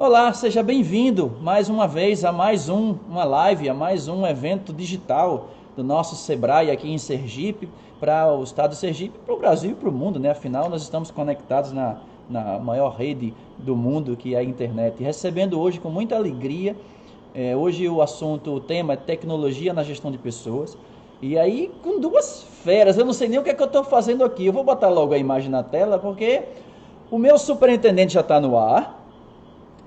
Olá, seja bem-vindo mais uma vez a uma live, a mais um evento digital do nosso Sebrae aqui em Sergipe, para o estado de Sergipe, para o Brasil e para o mundo, né? Afinal, nós estamos conectados na maior rede do mundo, que é a internet. Recebendo hoje com muita alegria, hoje o tema é tecnologia na gestão de pessoas. E aí, com duas feras, eu não sei nem o que é que eu estou fazendo aqui. Eu vou botar logo a imagem na tela, porque o meu superintendente já está no ar.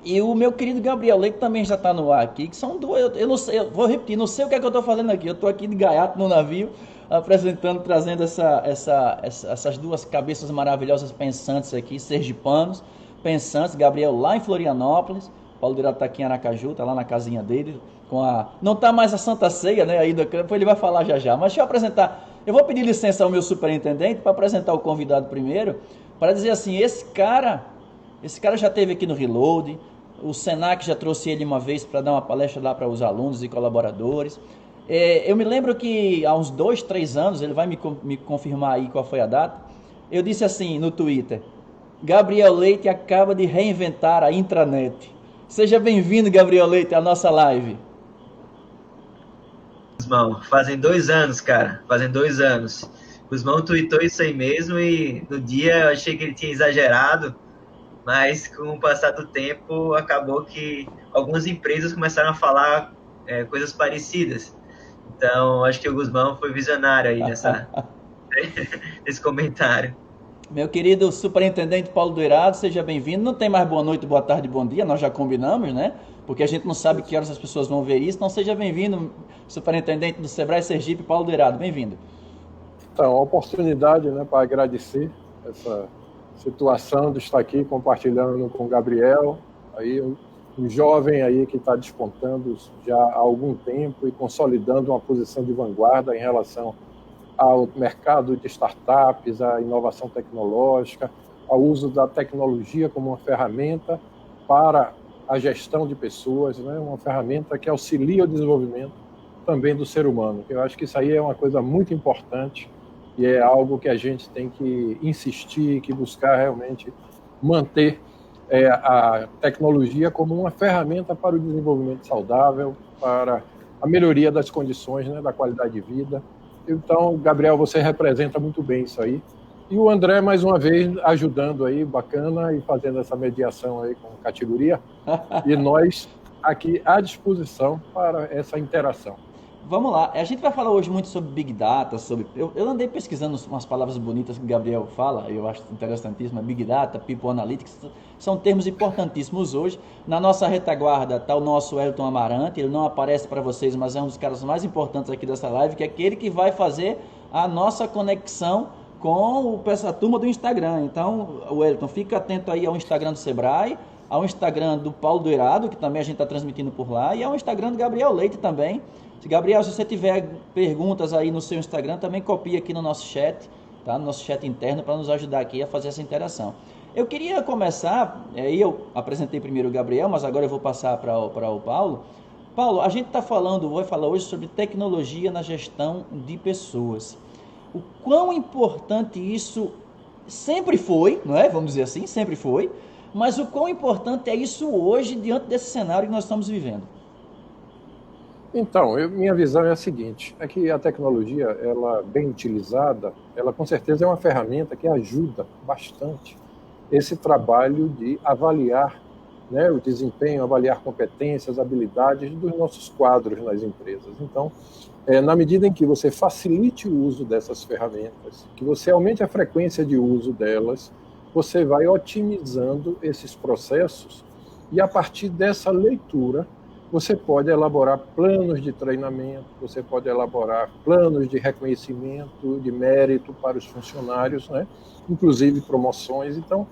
E o meu querido Gabriel Leite também já está no ar aqui, que são duas. Eu não sei, eu vou repetir, não sei o que é que eu estou fazendo aqui. Eu estou aqui de gaiato no navio, apresentando, trazendo essas duas cabeças maravilhosas pensantes aqui, sergipanos, pensantes. Gabriel lá em Florianópolis, Paulo Dirato está aqui em Aracaju, está lá na casinha dele, com a. Não está mais a Santa Ceia, né? Ainda, depois ele vai falar já já. Mas deixa eu apresentar. Eu vou pedir licença ao meu superintendente para apresentar o convidado primeiro, para dizer assim: esse cara já esteve aqui no Reload. O Senac já trouxe ele uma vez para dar uma palestra lá para os alunos e colaboradores. Eu me lembro que há uns 2, 3 anos, ele vai me confirmar aí qual foi a data, eu disse assim no Twitter: Gabriel Leite acaba de reinventar a intranet. Seja bem-vindo, Gabriel Leite, à nossa live. Guzmão, fazem 2 anos, cara. Fazem 2 anos. Guzmão tweetou isso aí mesmo e no dia eu achei que ele tinha exagerado, mas com o passar do tempo acabou que algumas empresas começaram a falar coisas parecidas. Então, acho que o Guzmão foi visionário aí nesse comentário. Meu querido superintendente Paulo Doirado, seja bem-vindo. Não tem mais boa noite, boa tarde, bom dia, nós já combinamos, né? Porque a gente não sabe que horas as pessoas vão ver isso. Então seja bem-vindo, superintendente do Sebrae Sergipe, Paulo Doirado, bem-vindo. Então, a oportunidade, né, para agradecer essa situação de estar aqui compartilhando com o Gabriel, aí um jovem aí que está despontando já há algum tempo e consolidando uma posição de vanguarda em relação ao mercado de startups, à inovação tecnológica, ao uso da tecnologia como uma ferramenta para a gestão de pessoas, né, uma ferramenta que auxilia o desenvolvimento também do ser humano. Eu acho que isso aí é uma coisa muito importante e é algo que a gente tem que insistir, que buscar realmente manter a tecnologia como uma ferramenta para o desenvolvimento saudável, para a melhoria das condições, né, da qualidade de vida. Então, Gabriel, você representa muito bem isso aí. E o André, mais uma vez, ajudando aí, bacana, e fazendo essa mediação aí com categoria. E nós aqui à disposição para essa interação. Vamos lá, a gente vai falar hoje muito sobre Big Data, eu andei pesquisando umas palavras bonitas que o Gabriel fala, eu acho interessantíssimo, Big Data, People Analytics, são termos importantíssimos hoje. Na nossa retaguarda está o nosso Elton Amarante, ele não aparece para vocês, mas é um dos caras mais importantes aqui dessa live, que é aquele que vai fazer a nossa conexão com essa turma do Instagram. Então, o Elton, fica atento aí ao Instagram do Sebrae, ao Instagram do Paulo Doirado, que também a gente está transmitindo por lá, e ao Instagram do Gabriel Leite também. Gabriel, se você tiver perguntas aí no seu Instagram, também copia aqui no nosso chat, tá? No nosso chat interno, para nos ajudar aqui a fazer essa interação. Eu queria começar, eu apresentei primeiro o Gabriel, mas agora eu vou passar para o Paulo. Paulo, a gente vai falar hoje sobre tecnologia na gestão de pessoas. O quão importante isso sempre foi, não é? Vamos dizer assim, sempre foi, mas o quão importante é isso hoje diante desse cenário que nós estamos vivendo? Então, minha visão é a seguinte, é que a tecnologia, ela bem utilizada, ela com certeza é uma ferramenta que ajuda bastante esse trabalho de avaliar, né, o desempenho, avaliar competências, habilidades dos nossos quadros nas empresas. Então, na medida em que você facilite o uso dessas ferramentas, que você aumente a frequência de uso delas, você vai otimizando esses processos e a partir dessa leitura, você pode elaborar planos de treinamento, você pode elaborar planos de reconhecimento, de mérito para os funcionários, né? Inclusive promoções. Então,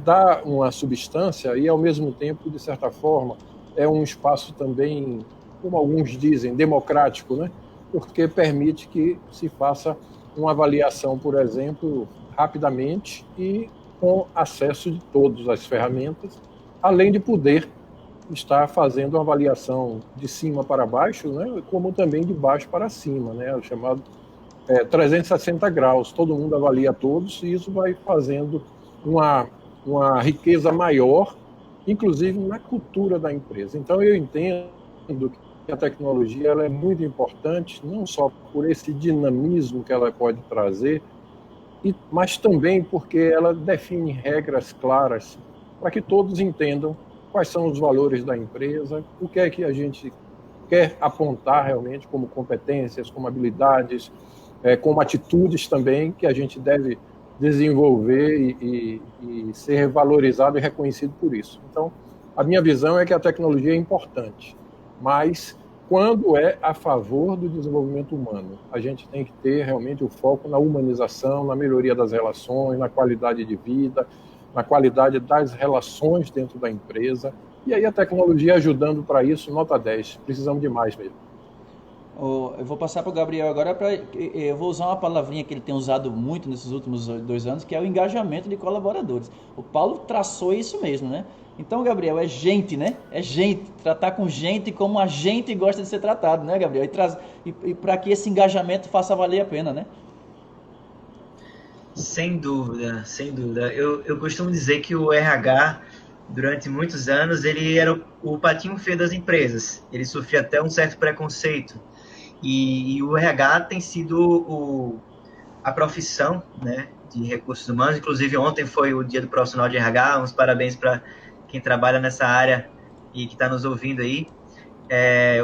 dá uma substância e, ao mesmo tempo, de certa forma, é um espaço também, como alguns dizem, democrático, né? Porque permite que se faça uma avaliação, por exemplo, rapidamente e com acesso de todas as ferramentas, além de poder está fazendo uma avaliação de cima para baixo, né, como também de baixo para cima, né, o chamado 360 graus, todo mundo avalia todos, e isso vai fazendo uma riqueza maior inclusive na cultura da empresa. Então, eu entendo que a tecnologia ela é muito importante, não só por esse dinamismo que ela pode trazer, mas também porque ela define regras claras para que todos entendam quais são os valores da empresa, o que é que a gente quer apontar realmente como competências, como habilidades, como atitudes também que a gente deve desenvolver e ser valorizado e reconhecido por isso. Então, a minha visão é que a tecnologia é importante, mas quando é a favor do desenvolvimento humano, a gente tem que ter realmente o foco na humanização, na melhoria das relações, na qualidade de vida, na qualidade das relações dentro da empresa. E aí a tecnologia ajudando para isso, nota 10. Precisamos de mais mesmo. Eu vou passar para o Gabriel agora, eu vou usar uma palavrinha que ele tem usado muito nesses últimos 2 anos, que é o engajamento de colaboradores. O Paulo traçou isso mesmo, né? Então, Gabriel, é gente, né? É gente, tratar com gente como a gente gosta de ser tratado, né, Gabriel? E para que esse engajamento faça valer a pena, né? Sem dúvida, sem dúvida. Eu costumo dizer que o RH, durante muitos anos, ele era o patinho feio das empresas. Ele sofria até um certo preconceito. E o RH tem sido a profissão, né, de recursos humanos. Inclusive, ontem foi o dia do profissional de RH. Uns parabéns para quem trabalha nessa área e que está nos ouvindo aí.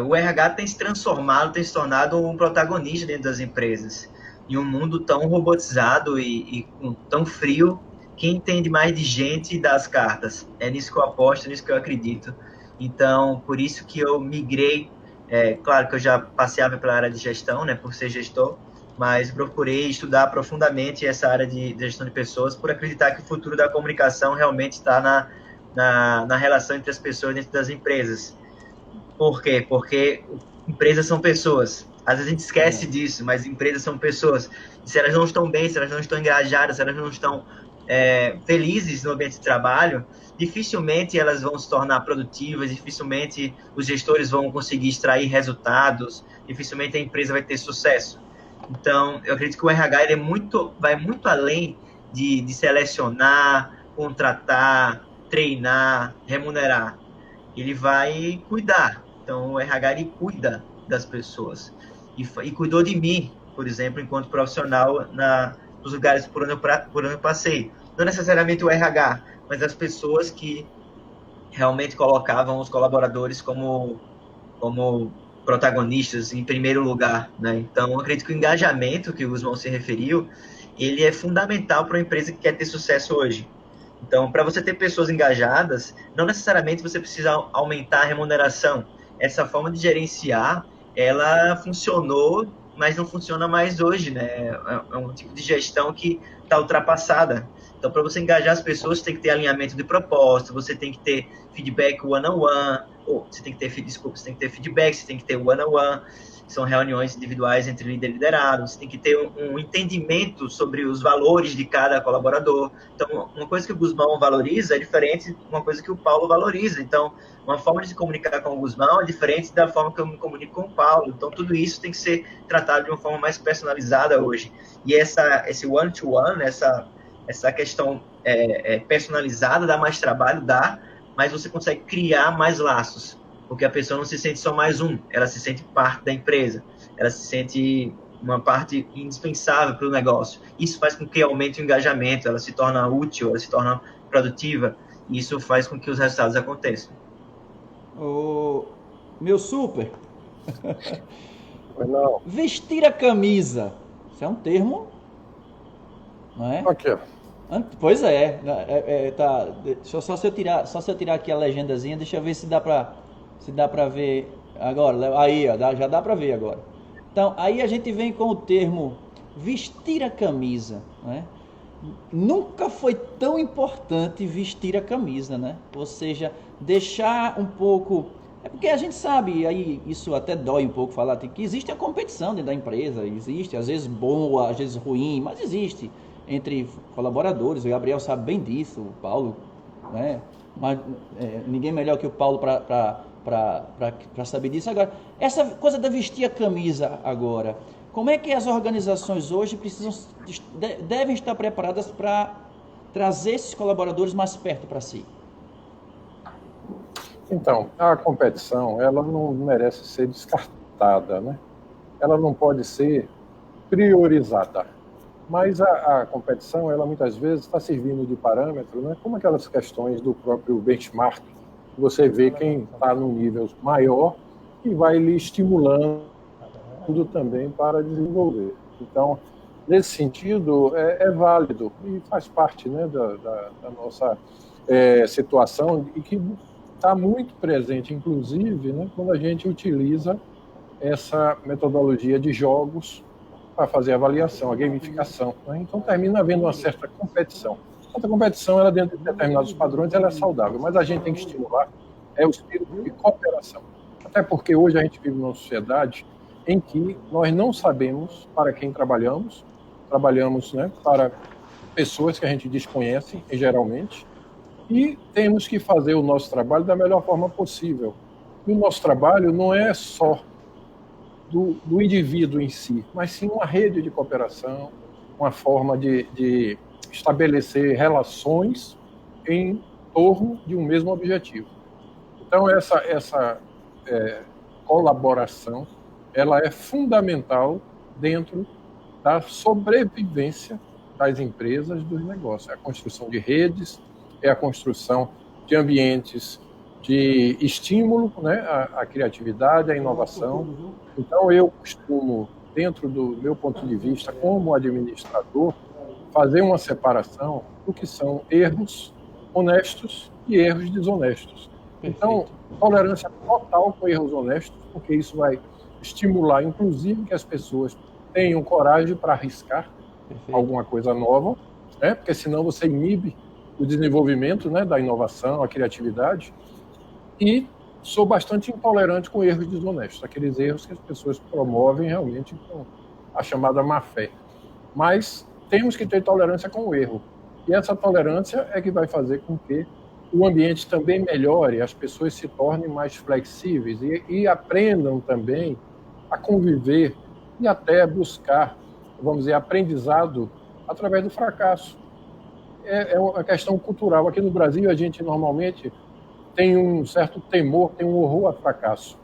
O RH tem se transformado, tem se tornado um protagonista dentro das empresas. Em um mundo tão robotizado e tão frio, quem entende mais de gente dá as cartas. É nisso que eu aposto, é nisso que eu acredito. Então, por isso que eu migrei. Claro que eu já passeava pela área de gestão, né, por ser gestor, mas procurei estudar profundamente essa área de gestão de pessoas, por acreditar que o futuro da comunicação realmente está na relação entre as pessoas dentro das empresas. Por quê? Porque empresas são pessoas. Às vezes a gente esquece disso, mas empresas são pessoas. E se elas não estão bem, se elas não estão engajadas, se elas não estão felizes no ambiente de trabalho, dificilmente elas vão se tornar produtivas, dificilmente os gestores vão conseguir extrair resultados, dificilmente a empresa vai ter sucesso. Então, eu acredito que o RH ele vai muito além de selecionar, contratar, treinar, remunerar. Ele vai cuidar. Então, o RH ele cuida das pessoas. E cuidou de mim, por exemplo, enquanto profissional nos lugares por onde eu passei. Não necessariamente o RH, mas as pessoas que realmente colocavam os colaboradores como protagonistas em primeiro lugar, né? Então, eu acredito que o engajamento que o Guzmão se referiu, ele é fundamental para uma empresa que quer ter sucesso hoje. Então, para você ter pessoas engajadas, não necessariamente você precisa aumentar a remuneração. Essa forma de gerenciar, ela funcionou, mas não funciona mais hoje, né? É um tipo de gestão que está ultrapassada. Então, para você engajar as pessoas, você tem que ter alinhamento de propósito, você tem que ter feedback one-on-one, você tem que ter feedback, você tem que ter one-on-one, são reuniões individuais entre líder e liderado, você tem que ter um entendimento sobre os valores de cada colaborador. Então, uma coisa que o Guzmão valoriza é diferente de uma coisa que o Paulo valoriza. Então, uma forma de se comunicar com o Guzmão é diferente da forma que eu me comunico com o Paulo. Então, tudo isso tem que ser tratado de uma forma mais personalizada hoje. E esse one-to-one, essa questão personalizada dá mais trabalho, mas você consegue criar mais laços, porque a pessoa não se sente só mais ela se sente parte da empresa, ela se sente uma parte indispensável para o negócio. Isso faz com que aumente o engajamento, ela se torna útil, ela se torna produtiva, e isso faz com que os resultados aconteçam. Meu super, Não. Vestir a camisa, isso é um termo, não é? Ok. Pois tá. Deixa só se eu tirar aqui a legendazinha, deixa eu ver se dá pra ver agora. Aí, ó, já dá pra ver agora. Então, aí a gente vem com o termo vestir a camisa, né? Nunca foi tão importante vestir a camisa, né? Ou seja, deixar um pouco. É porque a gente sabe, aí isso até dói um pouco falar, que existe a competição dentro da empresa, existe, às vezes boa, às vezes ruim, mas existe entre colaboradores. O Gabriel sabe bem disso, o Paulo, né? Mas ninguém melhor que o Paulo para saber disso. Agora, essa coisa de vestir a camisa agora, como é que as organizações hoje devem estar preparadas para trazer esses colaboradores mais perto para si? Então, a competição, ela não merece ser descartada, né? Ela não pode ser priorizada. Mas a competição, ela muitas vezes está servindo de parâmetro, né? Como aquelas questões do próprio benchmark. Você vê quem está num nível maior e vai lhe estimulando também para desenvolver. Então, nesse sentido, é válido e faz parte, né, da nossa situação e que está muito presente, inclusive, né, quando a gente utiliza essa metodologia de jogos para fazer a avaliação, a gamificação. Né? Então, termina havendo uma certa competição. Essa competição, ela dentro de determinados padrões, ela é saudável, mas a gente tem que estimular o espírito de cooperação. Até porque hoje a gente vive numa sociedade em que nós não sabemos para quem trabalhamos, né, para pessoas que a gente desconhece, geralmente, e temos que fazer o nosso trabalho da melhor forma possível. E o nosso trabalho não é só do indivíduo em si, mas sim uma rede de cooperação, uma forma de estabelecer relações em torno de um mesmo objetivo. Então, essa colaboração, ela é fundamental dentro da sobrevivência das empresas, dos negócios. É a construção de redes, é a construção de ambientes de estímulo, né, à criatividade, à inovação. Então, eu costumo, dentro do meu ponto de vista, como administrador, fazer uma separação do que são erros honestos e erros desonestos. Então, tolerância total com erros honestos, porque isso vai estimular, inclusive, que as pessoas tenham coragem para arriscar alguma coisa nova, né? Porque senão você inibe o desenvolvimento, né, da inovação, a criatividade. E sou bastante intolerante com erros desonestos, aqueles erros que as pessoas promovem realmente com a chamada má-fé. Mas temos que ter tolerância com o erro. E essa tolerância é que vai fazer com que o ambiente também melhore, as pessoas se tornem mais flexíveis e aprendam também a conviver e até buscar, vamos dizer, aprendizado através do fracasso. É uma questão cultural. Aqui no Brasil, a gente normalmente tem um certo temor, tem um horror a fracasso.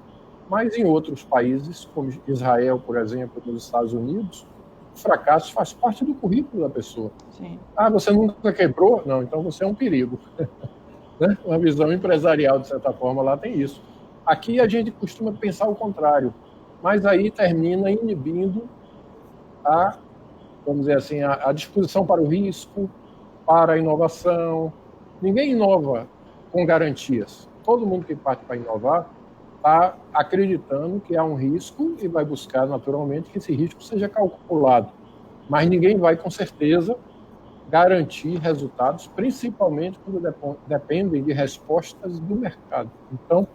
Mas em outros países, como Israel, por exemplo, nos Estados Unidos, o fracasso faz parte do currículo da pessoa. Sim. Ah, você nunca quebrou? Não, então você é um perigo. Né? Uma visão empresarial, de certa forma, lá tem isso. Aqui a gente costuma pensar o contrário, mas aí termina inibindo vamos dizer assim, a disposição para o risco, para a inovação. Ninguém inova com garantias. Todo mundo que parte para inovar está acreditando que há um risco e vai buscar, naturalmente, que esse risco seja calculado. Mas ninguém vai, com certeza, garantir resultados, principalmente quando dependem de respostas do mercado. Então,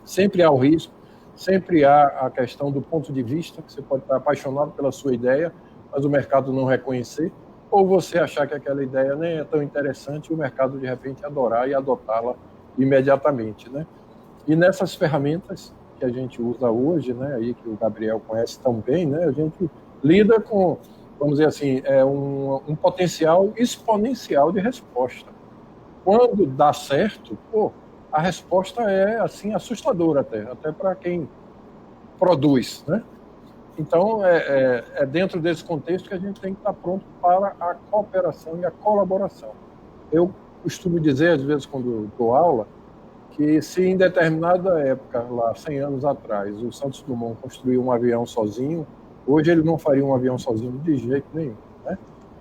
sempre há o risco, sempre há a questão do ponto de vista, que você pode estar apaixonado pela sua ideia, mas o mercado não reconhecer, ou você achar que aquela ideia nem é tão interessante e o mercado, de repente, adorar e adotá-la imediatamente, né? E nessas ferramentas que a gente usa hoje, né, aí que o Gabriel conhece tão bem, né, a gente lida com, vamos dizer assim, um potencial exponencial de resposta. Quando dá certo, a resposta é assim assustadora até para quem produz, né? Então, é dentro desse contexto que a gente tem que estar pronto para a cooperação e a colaboração. Eu costumo dizer, às vezes, quando dou aula, que se em determinada época, lá 100 anos atrás, o Santos Dumont construiu um avião sozinho, hoje ele não faria um avião sozinho de jeito nenhum, né?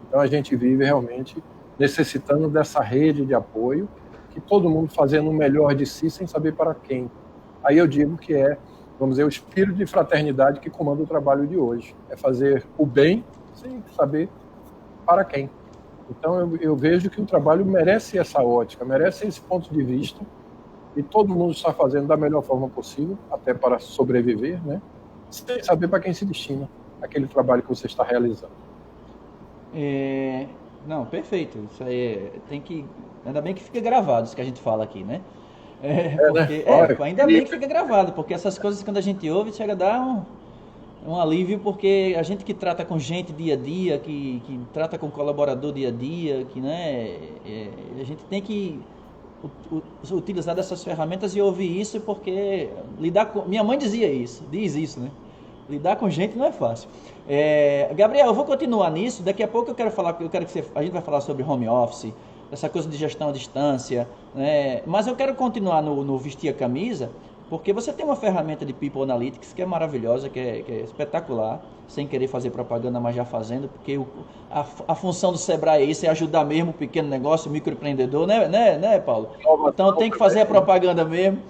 Então, a gente vive realmente necessitando dessa rede de apoio, que todo mundo fazendo o melhor de si sem saber para quem. Aí eu digo que vamos dizer, o espírito de fraternidade que comanda o trabalho de hoje. É fazer o bem sem saber para quem. Então, eu vejo que o trabalho merece essa ótica, merece esse ponto de vista, e todo mundo está fazendo da melhor forma possível, até para sobreviver, né? Sem saber para quem se destina aquele trabalho que você está realizando. Não, perfeito. Isso aí ainda bem que fica gravado isso que a gente fala aqui, né? Ainda bem que fica gravado, porque essas coisas quando a gente ouve chega a dar um alívio, porque a gente que trata com gente dia a dia, que trata com colaborador dia a dia, que, né, a gente tem que utilizar dessas ferramentas, e eu ouvi isso porque minha mãe dizia isso, diz isso, né? Lidar com gente não é fácil. Gabriel, eu vou continuar nisso. Daqui a pouco a gente vai falar sobre home office, essa coisa de gestão à distância, né? Mas eu quero continuar no vestir a camisa, porque você tem uma ferramenta de People Analytics que é maravilhosa, que é espetacular, sem querer fazer propaganda, mas já fazendo, porque a função do Sebrae é isso, é ajudar mesmo o pequeno negócio, o microempreendedor, né, Paulo? Então tem que fazer a propaganda mesmo.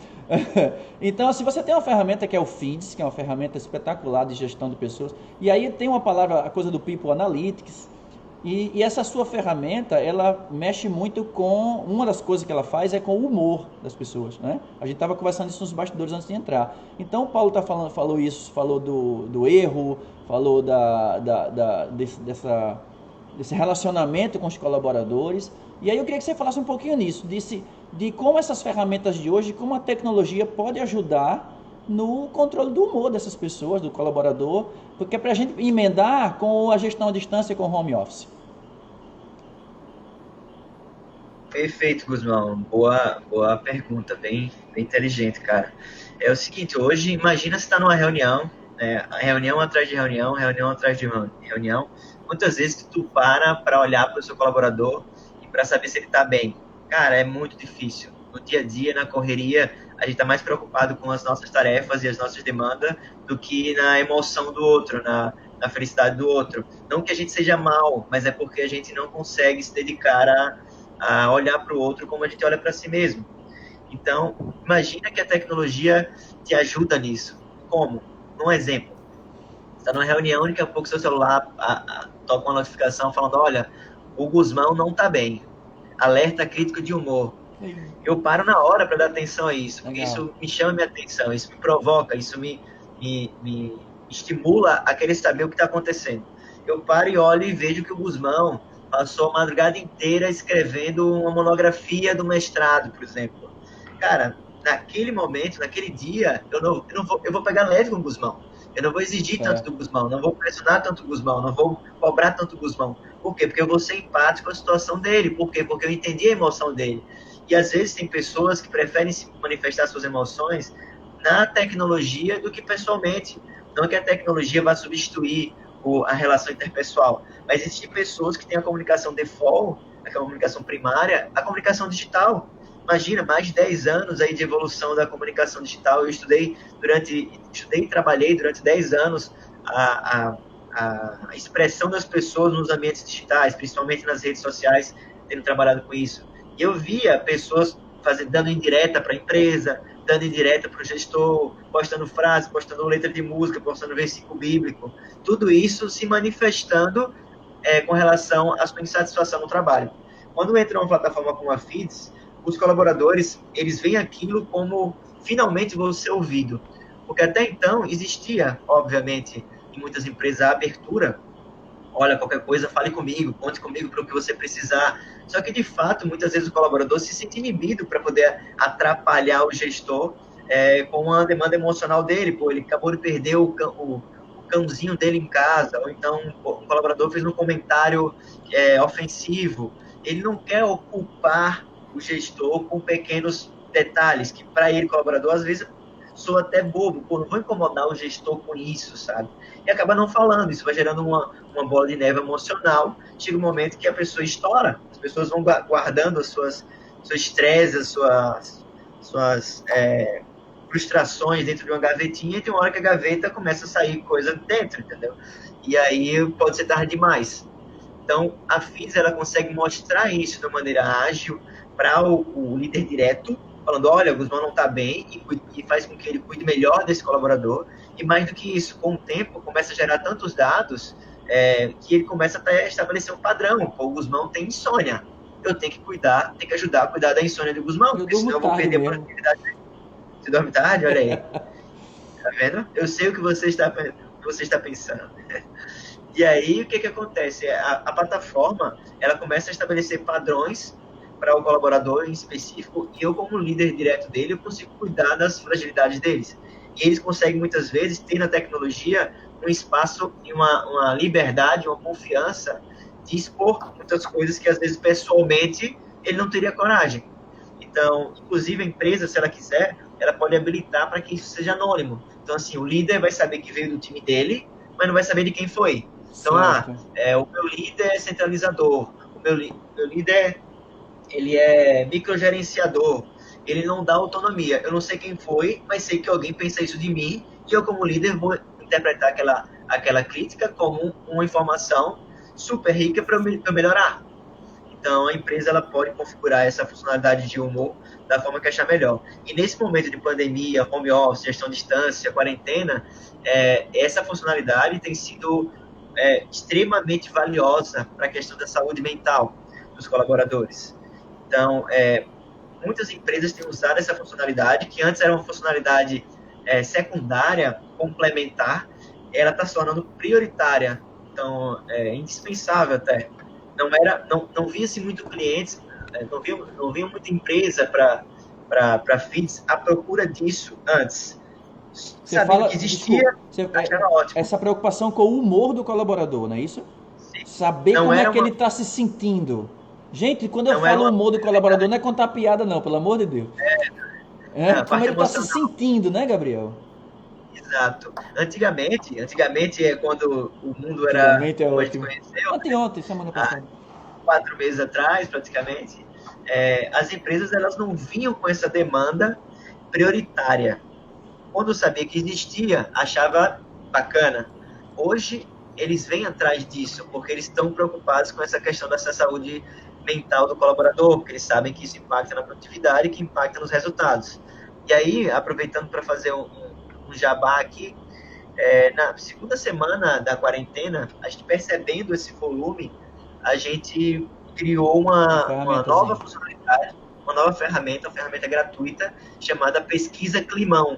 Então, se você tem uma ferramenta que é o Feeds, que é uma ferramenta espetacular de gestão de pessoas, e aí tem uma palavra, a coisa do People Analytics, e essa sua ferramenta, ela mexe muito com, uma das coisas que ela faz é com o humor das pessoas, né? A gente estava conversando isso nos bastidores antes de entrar. Então, o Paulo falou isso, falou do erro, falou desse relacionamento com os colaboradores. E aí eu queria que você falasse um pouquinho nisso, de como essas ferramentas de hoje, como a tecnologia pode ajudar no controle do humor dessas pessoas, do colaborador, porque é para a gente emendar com a gestão à distância e com o home office. Perfeito, Guzmão. Boa pergunta, bem inteligente, cara. É o seguinte, hoje, imagina você está numa reunião, né, reunião atrás de reunião, reunião atrás de reunião. Quantas vezes tu para olhar para o seu colaborador e para saber se ele está bem? Cara, é muito difícil. No dia a dia, na correria, a gente está mais preocupado com as nossas tarefas e as nossas demandas do que na emoção do outro, na felicidade do outro. Não que a gente seja mal, mas é porque a gente não consegue se dedicar a olhar para o outro como a gente olha para si mesmo. Então, imagina que a tecnologia te ajuda nisso. Como? Um exemplo. Você está numa reunião e daqui a pouco seu celular toca uma notificação falando, olha, o Guzmão não está bem. Alerta crítico de humor. Eu paro na hora para dar atenção a isso, porque isso me chama minha atenção, isso me provoca, isso me estimula a querer saber o que está acontecendo. Eu paro e olho e vejo que o Guzmão passou a madrugada inteira escrevendo uma monografia do mestrado, por exemplo. Cara, naquele momento, naquele dia, eu vou pegar leve com o Guzmão. Eu não vou exigir tanto do Guzmão, não vou pressionar tanto o Guzmão, não vou cobrar tanto o Guzmão. Por quê? Porque eu vou ser empático com a situação dele. Por quê? Porque eu entendi a emoção dele. E às vezes tem pessoas que preferem se manifestar suas emoções na tecnologia do que pessoalmente. Não que a tecnologia vá substituir a relação interpessoal, mas existem pessoas que têm a comunicação default, a comunicação primária, a comunicação digital. Imagina, mais de 10 anos aí de evolução da comunicação digital. Eu estudei e trabalhei durante 10 anos a expressão das pessoas nos ambientes digitais, principalmente nas redes sociais, tendo trabalhado com isso. E eu via pessoas dando indireta para a empresa, dando indireta para o gestor, postando frase, postando letra de música, postando versículo bíblico. Tudo isso se manifestando com relação à sua insatisfação no trabalho. Quando entra uma plataforma como a Feeds, os colaboradores, eles veem aquilo como finalmente vou ser ouvido. Porque até então existia, obviamente, em muitas empresas a abertura, olha, qualquer coisa, fale comigo, conte comigo para o que você precisar. Só que, de fato, muitas vezes o colaborador se sente inibido para poder atrapalhar o gestor com a demanda emocional dele. Pô, ele acabou de perder o cãozinho dele em casa, ou então o colaborador fez um comentário ofensivo. Ele não quer ocupar o gestor com pequenos detalhes, que para ele, colaborador, às vezes soa até bobo. Pô, não vou incomodar o gestor com isso, sabe? E acaba não falando, isso vai gerando uma bola de neve emocional. Chega um momento que a pessoa estoura, as pessoas vão guardando as suas estresses, as suas frustrações dentro de uma gavetinha, e tem uma hora que a gaveta começa a sair coisa dentro, entendeu? E aí pode ser tarde demais. Então, a FIS, ela consegue mostrar isso de uma maneira ágil para o líder direto, falando, olha, o Guzmão não está bem, e faz com que ele cuide melhor desse colaborador. E mais do que isso, com o tempo, começa a gerar tantos dados que ele começa a estabelecer um padrão. Pô, o Guzmão tem insônia. Eu tenho que ajudar a cuidar da insônia do Guzmão, porque senão eu vou perder a produtividade dele. Você dorme tarde? Olha aí. Tá vendo? Eu sei o que você está pensando. E aí, o que acontece? A plataforma, ela começa a estabelecer padrões para o colaborador em específico, e eu, como líder direto dele, eu consigo cuidar das fragilidades deles. E eles conseguem, muitas vezes, ter na tecnologia um espaço e uma liberdade, uma confiança de expor muitas coisas que, às vezes, pessoalmente, ele não teria coragem. Então, inclusive a empresa, se ela quiser, ela pode habilitar para que isso seja anônimo. Então, assim, o líder vai saber que veio do time dele, mas não vai saber de quem foi. Então, o meu líder é centralizador, o meu líder, ele é microgerenciador, ele não dá autonomia. Eu não sei quem foi, mas sei que alguém pensa isso de mim, e eu, como líder, vou interpretar aquela crítica como uma informação super rica para eu melhorar. Então, a empresa ela pode configurar essa funcionalidade de humor da forma que achar melhor. E nesse momento de pandemia, home office, gestão de distância, quarentena, essa funcionalidade tem sido extremamente valiosa para a questão da saúde mental dos colaboradores. Então, muitas empresas têm usado essa funcionalidade, que antes era uma funcionalidade secundária, complementar, ela está se tornando prioritária. Então, é indispensável até. Não via-se muito clientes, não via muita empresa para feeds à procura disso antes. Sabendo que existia, achava ótimo. Essa preocupação com o humor do colaborador, não é isso? Sim. Saber como é que ele está se sentindo. Gente, quando eu falo humor do colaborador, não é contar piada não, pelo amor de Deus. Como ele está se sentindo, né, Gabriel? Exato. Antigamente quando o mundo era como a gente conheceu. Ontem, semana passada. 4 meses atrás, praticamente, as empresas elas não vinham com essa demanda prioritária. Quando sabia que existia, achava bacana. Hoje, eles vêm atrás disso, porque eles estão preocupados com essa questão dessa saúde mental do colaborador, porque eles sabem que isso impacta na produtividade e que impacta nos resultados. E aí, aproveitando para fazer um jabá aqui, na segunda semana da quarentena, a gente percebendo esse volume, a gente criou uma nova funcionalidade, uma nova ferramenta, uma ferramenta gratuita, chamada Pesquisa Climão.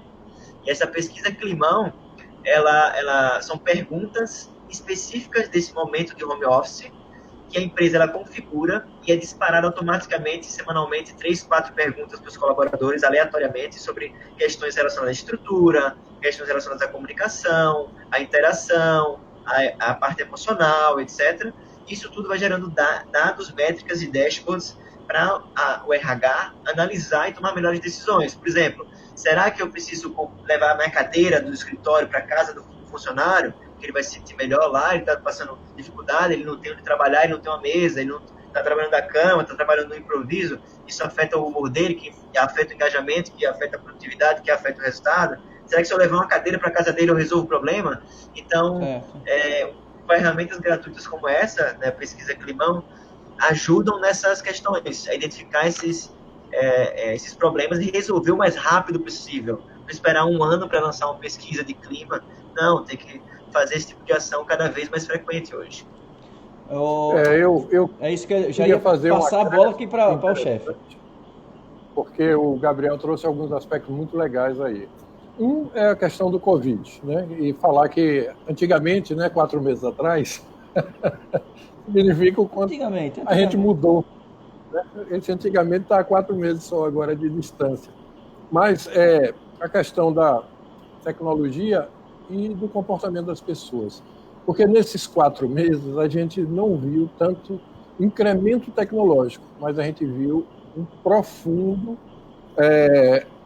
E essa Pesquisa Climão, ela são perguntas específicas desse momento de home office, que a empresa ela configura e é disparada automaticamente, semanalmente, 3, 4 perguntas para os colaboradores, aleatoriamente, sobre questões relacionadas à estrutura, questões relacionadas à comunicação, à interação, à parte emocional, etc. Isso tudo vai gerando dados, métricas e dashboards para o RH analisar e tomar melhores decisões. Por exemplo, será que eu preciso levar a minha cadeira do escritório para a casa do funcionário, que ele vai se sentir melhor lá, ele está passando dificuldade, ele não tem onde trabalhar, ele não tem uma mesa, ele não está trabalhando da cama, está trabalhando no improviso, isso afeta o humor dele, que afeta o engajamento, que afeta a produtividade, que afeta o resultado. Será que se eu levar uma cadeira para a casa dele eu resolvo o problema? Então, ferramentas gratuitas como essa, né, Pesquisa Climão, ajudam nessas questões, a identificar esses problemas e resolver o mais rápido possível. Não esperar 1 ano para lançar uma pesquisa de clima, não, tem que fazer esse tipo de ação cada vez mais frequente hoje. É isso que eu já ia passar a bola aqui para o chefe. Porque o Gabriel trouxe alguns aspectos muito legais aí. Um é a questão do Covid, né? E falar que antigamente, né, 4 meses atrás, significa o quanto a gente mudou. Né? Esse antigamente está há 4 meses só agora de distância. Mas a questão da tecnologia e do comportamento das pessoas. Porque nesses 4 meses a gente não viu tanto incremento tecnológico, mas a gente viu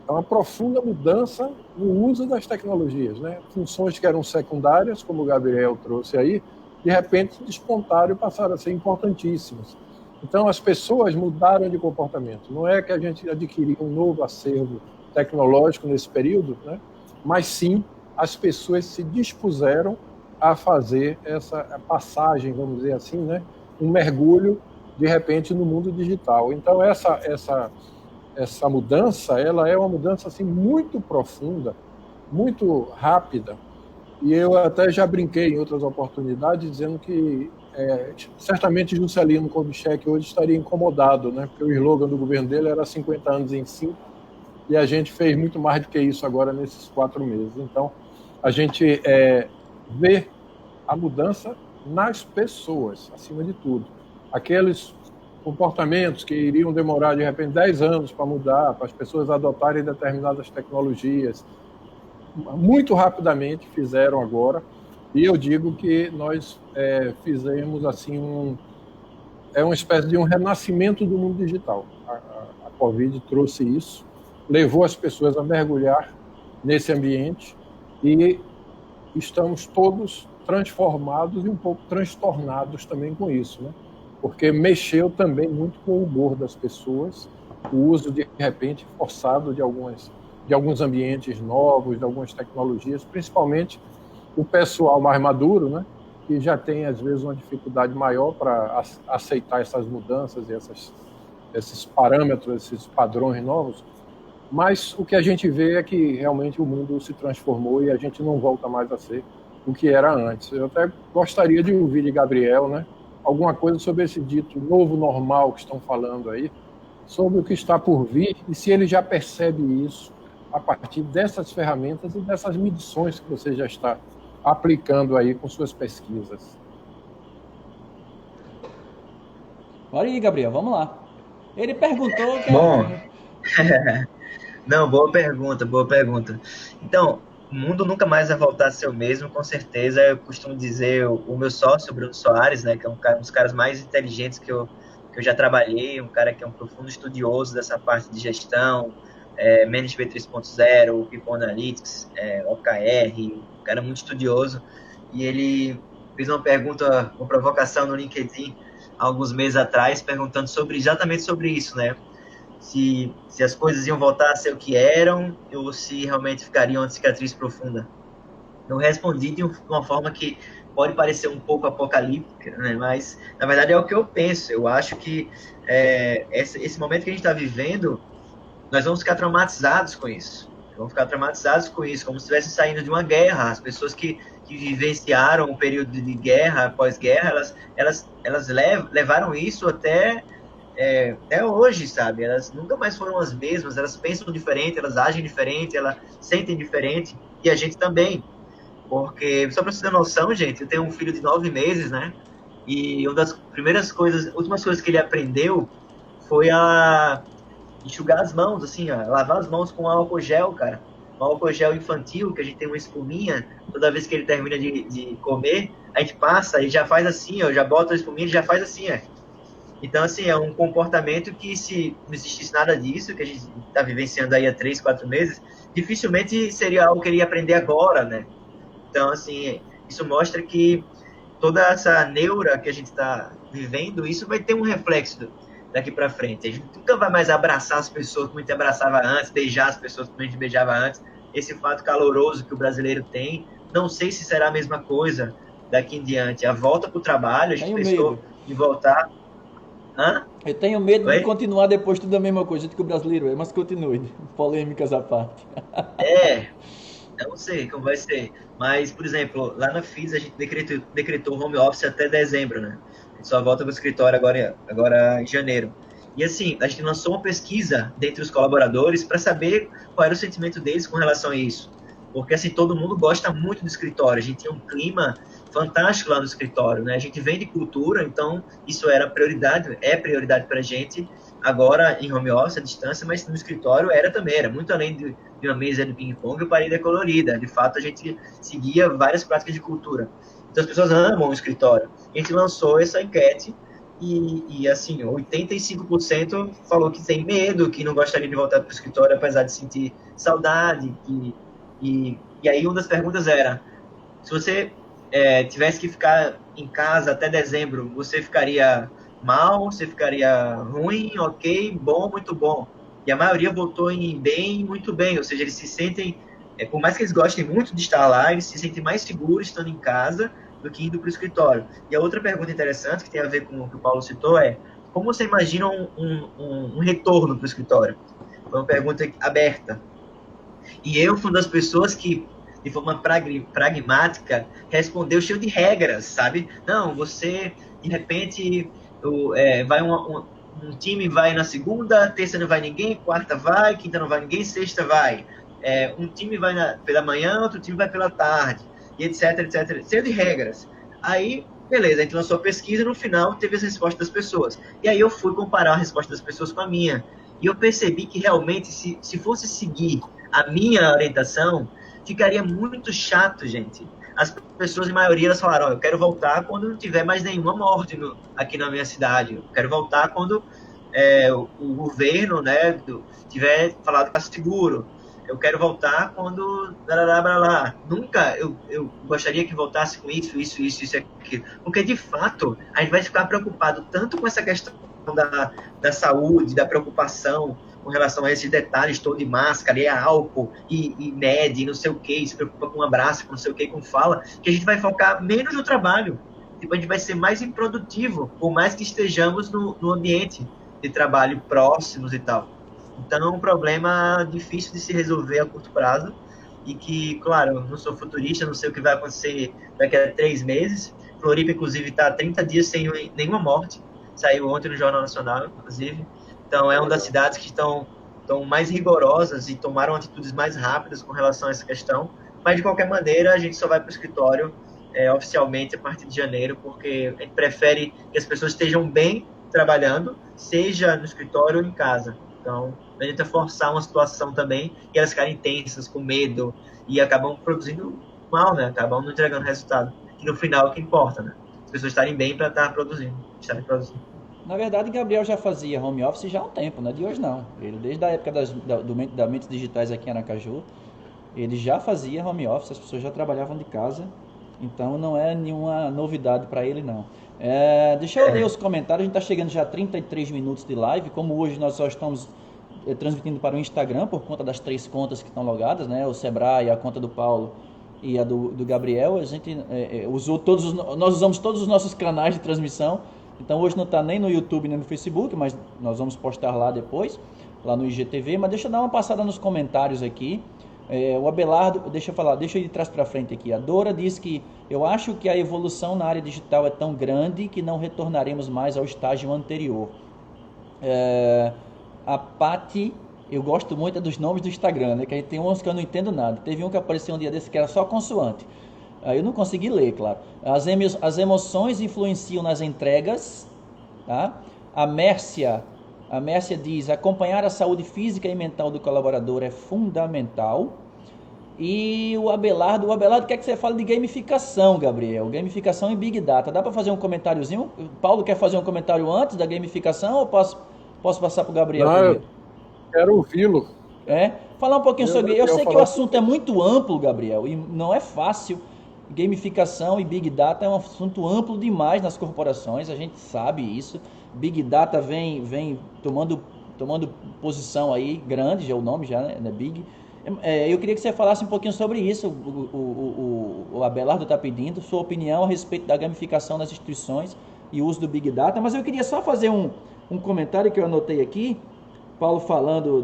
uma profunda mudança no uso das tecnologias, né? Funções que eram secundárias, como o Gabriel trouxe aí, de repente despontaram e passaram a ser importantíssimas. Então as pessoas mudaram de comportamento. Não é que a gente adquiriu um novo acervo tecnológico nesse período, né? Mas sim as pessoas se dispuseram a fazer essa passagem, vamos dizer assim, né? Um mergulho, de repente, no mundo digital. Então, essa mudança, ela é uma mudança assim, muito profunda, muito rápida, e eu até já brinquei em outras oportunidades, dizendo que certamente Juscelino Kubitschek hoje estaria incomodado, né? Porque o slogan do governo dele era 50 anos em 5, e a gente fez muito mais do que isso agora nesses 4 meses. Então, a gente vê a mudança nas pessoas, acima de tudo. Aqueles comportamentos que iriam demorar, de repente, 10 anos para mudar, para as pessoas adotarem determinadas tecnologias, muito rapidamente fizeram agora, e eu digo que nós fizemos assim uma espécie de um renascimento do mundo digital. A Covid trouxe isso, levou as pessoas a mergulhar nesse ambiente e estamos todos transformados e um pouco transtornados também com isso, né? Porque mexeu também muito com o humor das pessoas, o uso de repente forçado de alguns ambientes novos, de algumas tecnologias, principalmente o pessoal mais maduro, né? Que já tem às vezes uma dificuldade maior para aceitar essas mudanças e esses parâmetros, esses padrões novos. Mas o que a gente vê é que realmente o mundo se transformou e a gente não volta mais a ser o que era antes. Eu até gostaria de ouvir de Gabriel, né, alguma coisa sobre esse dito novo normal que estão falando aí, sobre o que está por vir e se ele já percebe isso a partir dessas ferramentas e dessas medições que você já está aplicando aí com suas pesquisas. Bora aí, Gabriel, vamos lá. Ele perguntou que... Bom, não, boa pergunta, boa pergunta. Então, o mundo nunca mais vai voltar a ser o mesmo, com certeza. Eu costumo dizer, o meu sócio, Bruno Soares, né, que é um dos caras mais inteligentes que eu já trabalhei, um cara que é um profundo estudioso dessa parte de gestão, Management 3.0, People Analytics, OKR, um cara muito estudioso. E ele fez uma pergunta, uma provocação no LinkedIn, há alguns meses atrás, perguntando exatamente sobre isso, né? Se as coisas iam voltar a ser o que eram ou se realmente ficariam uma cicatriz profunda. Eu respondi de uma forma que pode parecer um pouco apocalíptica, né? Mas na verdade é o que eu penso. Eu acho que esse momento que a gente está vivendo, nós vamos ficar traumatizados com isso. Vamos ficar traumatizados com isso, como se estivesse saindo de uma guerra. As pessoas que vivenciaram o período de guerra, pós-guerra, elas levaram isso até hoje, sabe? Elas nunca mais foram as mesmas, elas pensam diferente, elas agem diferente, elas sentem diferente, e a gente também. Porque, só para você ter noção, gente, eu tenho um filho de 9 meses, né? E uma das últimas coisas que ele aprendeu foi a enxugar as mãos, assim, ó, lavar as mãos com álcool gel, cara. Um álcool gel infantil, que a gente tem uma espuminha, toda vez que ele termina de comer, a gente passa e já faz assim, ó, já bota a espuminha e já faz assim, ó. Então, assim, é um comportamento que, se não existisse nada disso, que a gente está vivenciando aí há 3, 4 meses, dificilmente seria algo que ele ia aprender agora, né? Então, assim, isso mostra que toda essa neura que a gente está vivendo, isso vai ter um reflexo daqui para frente. A gente nunca vai mais abraçar as pessoas como a gente abraçava antes, beijar as pessoas como a gente beijava antes. Esse fato caloroso que o brasileiro tem, não sei se será a mesma coisa daqui em diante. A volta para o trabalho, a gente pensou em voltar... Hã? Eu tenho medo de continuar depois tudo a mesma coisa que o brasileiro é, mas continue. Polêmicas à parte. Não sei como vai ser. Mas, por exemplo, lá na FIS a gente decretou home office até dezembro, né? A gente só volta para o escritório agora em janeiro. E assim, a gente lançou uma pesquisa dentre os colaboradores para saber qual era o sentimento deles com relação a isso. Porque assim, todo mundo gosta muito do escritório. A gente tem um clima fantástico lá no escritório, né? A gente vem de cultura, então isso é prioridade para a gente agora em home office, à distância, mas no escritório era muito além de uma mesa de ping-pong e parede colorida. De fato, a gente seguia várias práticas de cultura. Então as pessoas amam o escritório. A gente lançou essa enquete e assim, 85% falou que tem medo, que não gostaria de voltar para o escritório, apesar de sentir saudade. E aí uma das perguntas era, se você tivesse que ficar em casa até dezembro, você ficaria mal, você ficaria ruim, ok, bom, muito bom? E a maioria votou em bem, muito bem, ou seja, eles se sentem, por mais que eles gostem muito de estar lá, eles se sentem mais seguros estando em casa do que indo para o escritório. E a outra pergunta interessante, que tem a ver com o que o Paulo citou, é como você imagina um retorno para o escritório? Foi uma pergunta aberta. E eu fui uma das pessoas que, de forma pragmática, respondeu cheio de regras, sabe? Não, você, de repente, vai um time vai na segunda, terça não vai ninguém, quarta vai, quinta não vai ninguém, sexta vai. Um time vai pela manhã, outro time vai pela tarde, e etc, etc, cheio de regras. Aí, beleza, a gente lançou a pesquisa e no final teve as respostas das pessoas. E aí eu fui comparar a resposta das pessoas com a minha. E eu percebi que realmente, se fosse seguir a minha orientação, ficaria muito chato, gente. As pessoas, em maioria, elas falaram, eu quero voltar quando não tiver mais nenhuma morte aqui na minha cidade. Eu quero voltar quando o governo, né, tiver falado que está seguro. Eu quero voltar quando... Blá, blá, blá. Nunca eu gostaria que voltasse com isso e aquilo. Porque, de fato, a gente vai ficar preocupado tanto com essa questão da saúde, da preocupação com relação a esses detalhes todo de máscara, e álcool, e mede, não sei o que, se preocupa com um abraço, com não sei o que, com fala, que a gente vai focar menos no trabalho. Tipo, a gente vai ser mais improdutivo, por mais que estejamos no ambiente de trabalho próximos e tal. Então, é um problema difícil de se resolver a curto prazo e que, claro, eu não sou futurista, não sei o que vai acontecer daqui a 3 meses. Floripa, inclusive, está há 30 dias sem nenhuma morte. Saiu ontem no Jornal Nacional, inclusive. Então, é uma das cidades que estão mais rigorosas e tomaram atitudes mais rápidas com relação a essa questão. Mas, de qualquer maneira, a gente só vai para o escritório oficialmente a partir de janeiro, porque a gente prefere que as pessoas estejam bem trabalhando, seja no escritório ou em casa. Então, a gente tenta forçar uma situação também e elas ficarem tensas, com medo, e acabam produzindo mal, né? Acabam não entregando resultado. E no final é o que importa, né? As pessoas estarem bem para estarem produzindo. Na verdade, Gabriel já fazia home office já há um tempo, né? De hoje não. Ele, desde a época da Mentes Digitais aqui em Aracaju, ele já fazia home office, as pessoas já trabalhavam de casa, então não é nenhuma novidade para ele, não. Deixa eu ler os comentários, a gente está chegando já a 33 minutos de live, como hoje nós só estamos transmitindo para o Instagram, por conta das 3 contas que estão logadas, né? O Sebrae, a conta do Paulo e a do Gabriel, a gente nós usamos todos os nossos canais de transmissão, então hoje não está nem no YouTube nem no Facebook, mas nós vamos postar lá depois, lá no IGTV, mas deixa eu dar uma passada nos comentários aqui. O Abelardo, deixa eu ir de trás para frente aqui. A Dora diz que eu acho que a evolução na área digital é tão grande que não retornaremos mais ao estágio anterior. A Pati, eu gosto muito dos nomes do Instagram, né? Que aí tem uns que eu não entendo nada. Teve um que apareceu um dia desse que era só consoante. Aí eu não consegui ler, claro. As emoções influenciam nas entregas, tá? A Mércia diz: acompanhar a saúde física e mental do colaborador é fundamental. E o Abelardo quer que você fale de gamificação, Gabriel. Gamificação e Big Data. Dá para fazer um comentáriozinho? O Paulo quer fazer um comentário antes da gamificação ou posso passar para o Gabriel primeiro? Eu quero ouvi-lo. Falar um pouquinho sobre... Eu sei que o assunto é muito amplo, Gabriel, e não é fácil. Gamificação e Big Data é um assunto amplo demais nas corporações, a gente sabe isso. Big Data vem tomando posição aí, grande, já o nome já, né? Big. Eu queria que você falasse um pouquinho sobre isso. O Abelardo está pedindo sua opinião a respeito da gamificação nas instituições e o uso do Big Data, mas eu queria só fazer um comentário que eu anotei aqui, Paulo falando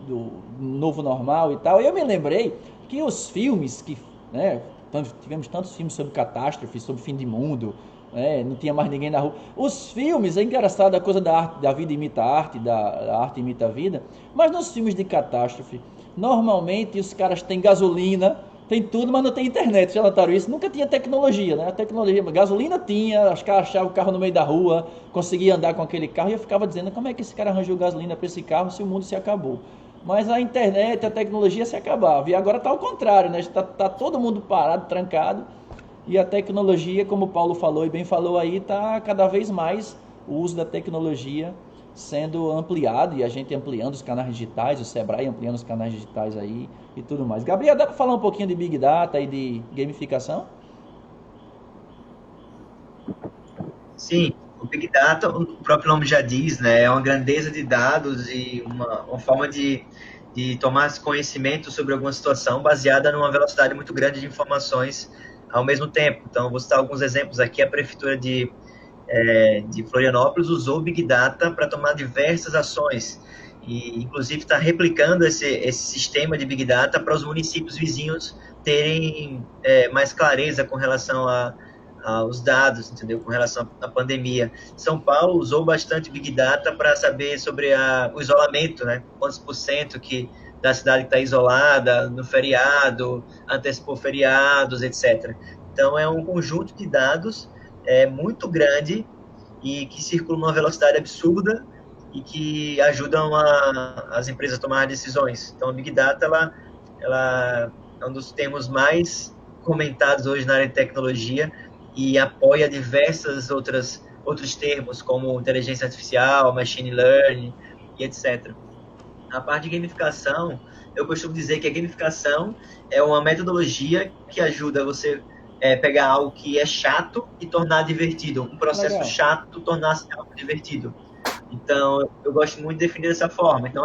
do novo normal e tal. Eu me lembrei que os filmes que, né, tivemos tantos filmes sobre catástrofe, sobre fim de mundo, não tinha mais ninguém na rua. Os filmes, é engraçado a coisa da vida imita a arte, da arte imita a vida, mas nos filmes de catástrofe, normalmente os caras têm gasolina, tem tudo, mas não tem internet. Já notaram isso? Nunca tinha tecnologia, né? A tecnologia, gasolina tinha, os caras achavam o carro no meio da rua, conseguia andar com aquele carro, e eu ficava dizendo, como é que esse cara arranjou gasolina para esse carro se o mundo se acabou? Mas a internet, a tecnologia se acabava. E agora está ao contrário, né? Está todo mundo parado, trancado. E a tecnologia, como o Paulo falou e bem falou aí, está cada vez mais o uso da tecnologia sendo ampliado. E a gente ampliando os canais digitais, o Sebrae ampliando os canais digitais aí e tudo mais. Gabriel, dá para falar um pouquinho de Big Data e de gamificação? Sim. O Big Data, o próprio nome já diz, né, é uma grandeza de dados e uma forma de tomar conhecimento sobre alguma situação baseada numa velocidade muito grande de informações ao mesmo tempo. Então, vou citar alguns exemplos aqui. A Prefeitura de Florianópolis usou o Big Data para tomar diversas ações e, inclusive, está replicando esse sistema de Big Data para os municípios vizinhos terem mais clareza com relação aos dados, entendeu? Com relação à pandemia. São Paulo usou bastante Big Data para saber sobre o isolamento, né? Quantos por cento da cidade está isolada no feriado, antecipou feriados, etc. Então, é um conjunto de dados muito grande e que circula numa velocidade absurda e que ajudam as empresas a tomar decisões. Então, a Big Data ela é um dos termos mais comentados hoje na área de tecnologia e apoia diversas outras outros termos como inteligência artificial, machine learning e etc. A parte de gamificação, eu costumo dizer que a gamificação é uma metodologia que ajuda você pegar algo que é chato e tornar divertido. Um processo Legal. chato tornar-se algo divertido. Então, eu gosto muito de definir dessa forma. Então,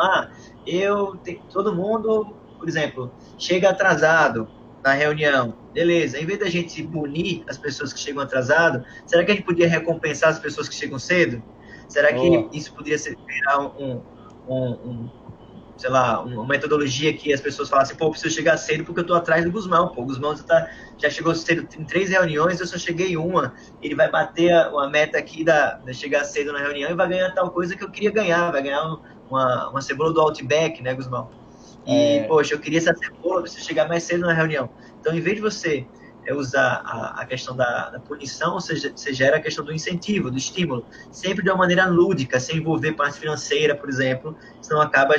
todo mundo, por exemplo, chega atrasado na reunião. Beleza, em vez da gente punir as pessoas que chegam atrasado, será que a gente podia recompensar as pessoas que chegam cedo? Será que isso poderia virar sei lá, uma metodologia que as pessoas falam assim, pô, eu preciso chegar cedo porque eu tô atrás do Guzmão, pô, o Guzmão já chegou cedo em 3 reuniões, eu só cheguei em uma, ele vai bater uma meta aqui de chegar cedo na reunião e vai ganhar tal coisa que eu queria ganhar, vai ganhar uma cebola do Outback, né, Guzmão? E, poxa, eu queria essa cebola, eu preciso chegar mais cedo na reunião. Então, em vez de você usar a questão da punição, ou seja, você gera a questão do incentivo, do estímulo, sempre de uma maneira lúdica, sem envolver parte financeira, por exemplo, senão acaba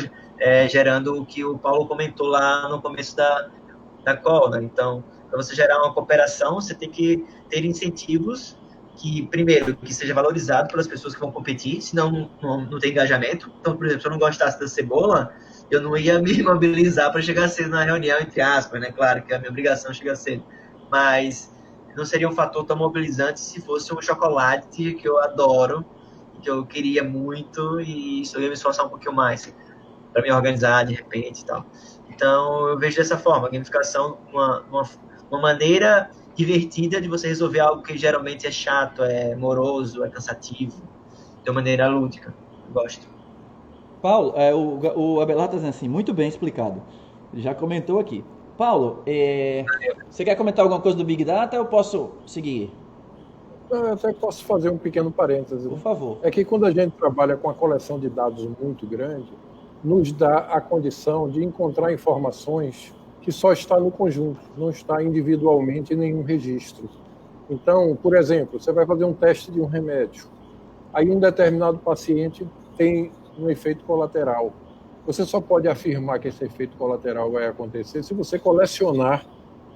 gerando o que o Paulo comentou lá no começo da call, né? Então, para você gerar uma cooperação, você tem que ter incentivos que, primeiro, que seja valorizado pelas pessoas que vão competir, senão não tem engajamento. Então, por exemplo, se eu não gostasse da cebola, eu não ia me mobilizar para chegar cedo na reunião, entre aspas, né? Claro que é a minha obrigação chegar cedo. Mas não seria um fator tão mobilizante se fosse um chocolate que eu adoro, que eu queria muito, e isso eu ia me esforçar um pouquinho mais para me organizar de repente e tal. Então, eu vejo dessa forma, a gamificação uma maneira divertida de você resolver algo que geralmente é chato, é moroso, é cansativo, de uma maneira lúdica. Eu gosto. Paulo, o Abelardo está dizendo assim, muito bem explicado. Já comentou aqui. Paulo, você quer comentar alguma coisa do Big Data ou eu posso seguir? Eu até posso fazer um pequeno parêntese. Por favor. É que quando a gente trabalha com a coleção de dados muito grande, nos dá a condição de encontrar informações que só está no conjunto, não está individualmente em nenhum registro. Então, por exemplo, você vai fazer um teste de um remédio, aí um determinado paciente tem um efeito colateral. Você só pode afirmar que esse efeito colateral vai acontecer se você colecionar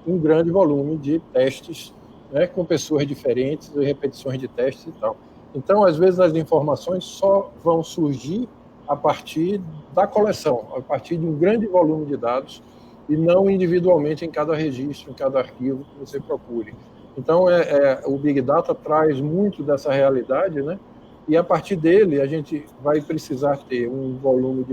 um grande volume de testes, né, com pessoas diferentes, repetições de testes e tal. Então, às vezes, as informações só vão surgir a partir da coleção, a partir de um grande volume de dados e não individualmente em cada registro, em cada arquivo que você procure. Então, o Big Data traz muito dessa realidade, né? E a partir dele a gente vai precisar ter um volume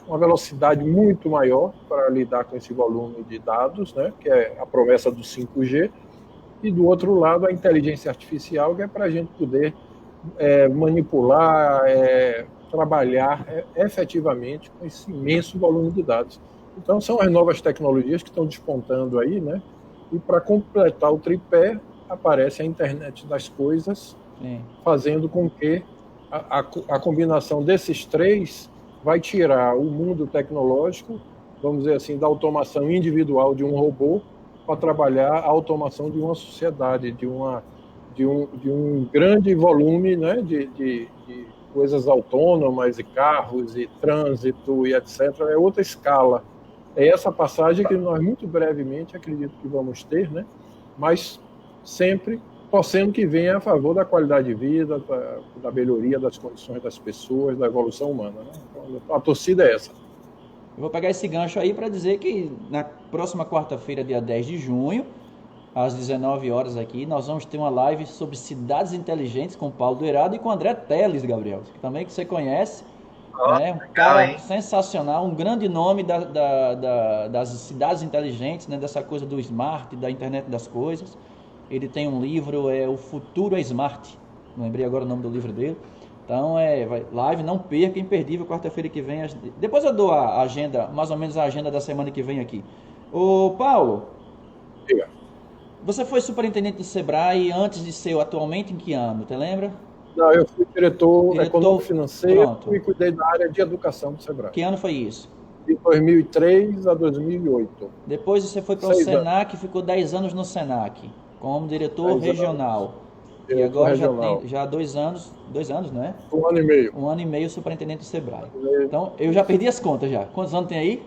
uma velocidade muito maior para lidar com esse volume de dados, né? Que é a promessa do 5G, e do outro lado a inteligência artificial, que é para a gente poder manipular, trabalhar efetivamente com esse imenso volume de dados. Então, são as novas tecnologias que estão despontando aí, né? E para completar o tripé, aparece a internet das coisas, fazendo com que a combinação desses três vai tirar o mundo tecnológico, vamos dizer assim, da automação individual de um robô para trabalhar a automação de uma sociedade, de um grande volume, né, de coisas autônomas e carros e trânsito e etc. É outra escala. É essa passagem que nós muito brevemente acredito que vamos ter, né? Mas sempre torcendo que venha a favor da qualidade de vida, da melhoria das condições das pessoas, da evolução humana, né? Então, a torcida é essa. Eu vou pegar esse gancho aí para dizer que na próxima quarta-feira, dia 10 de junho, às 19 horas aqui, nós vamos ter uma live sobre cidades inteligentes com o Paulo Dourado e com o André Teles, Gabriel, que também que você conhece, né? Um cara sensacional, um grande nome das cidades inteligentes, né? Dessa coisa do smart, da internet das coisas. Ele tem um livro, O Futuro é Smart, não lembrei agora o nome do livro dele. Então, live, não perca, imperdível, quarta-feira que vem. Depois eu dou a agenda, mais ou menos a agenda da semana que vem aqui. Ô, Paulo, diga. Você foi superintendente do Sebrae antes de ser atualmente em que ano, te lembra? Não, eu fui diretor econômico financeiro. Pronto. E cuidei da área de educação do Sebrae. Que ano foi isso? De 2003 a 2008. Depois você foi para o Senac e ficou 10 anos no Senac, como diretor regional. E agora já há 2 anos, não é? 1 ano e meio. 1 ano e meio superintendente do Sebrae. Então, eu já perdi as contas já. Quantos anos tem aí?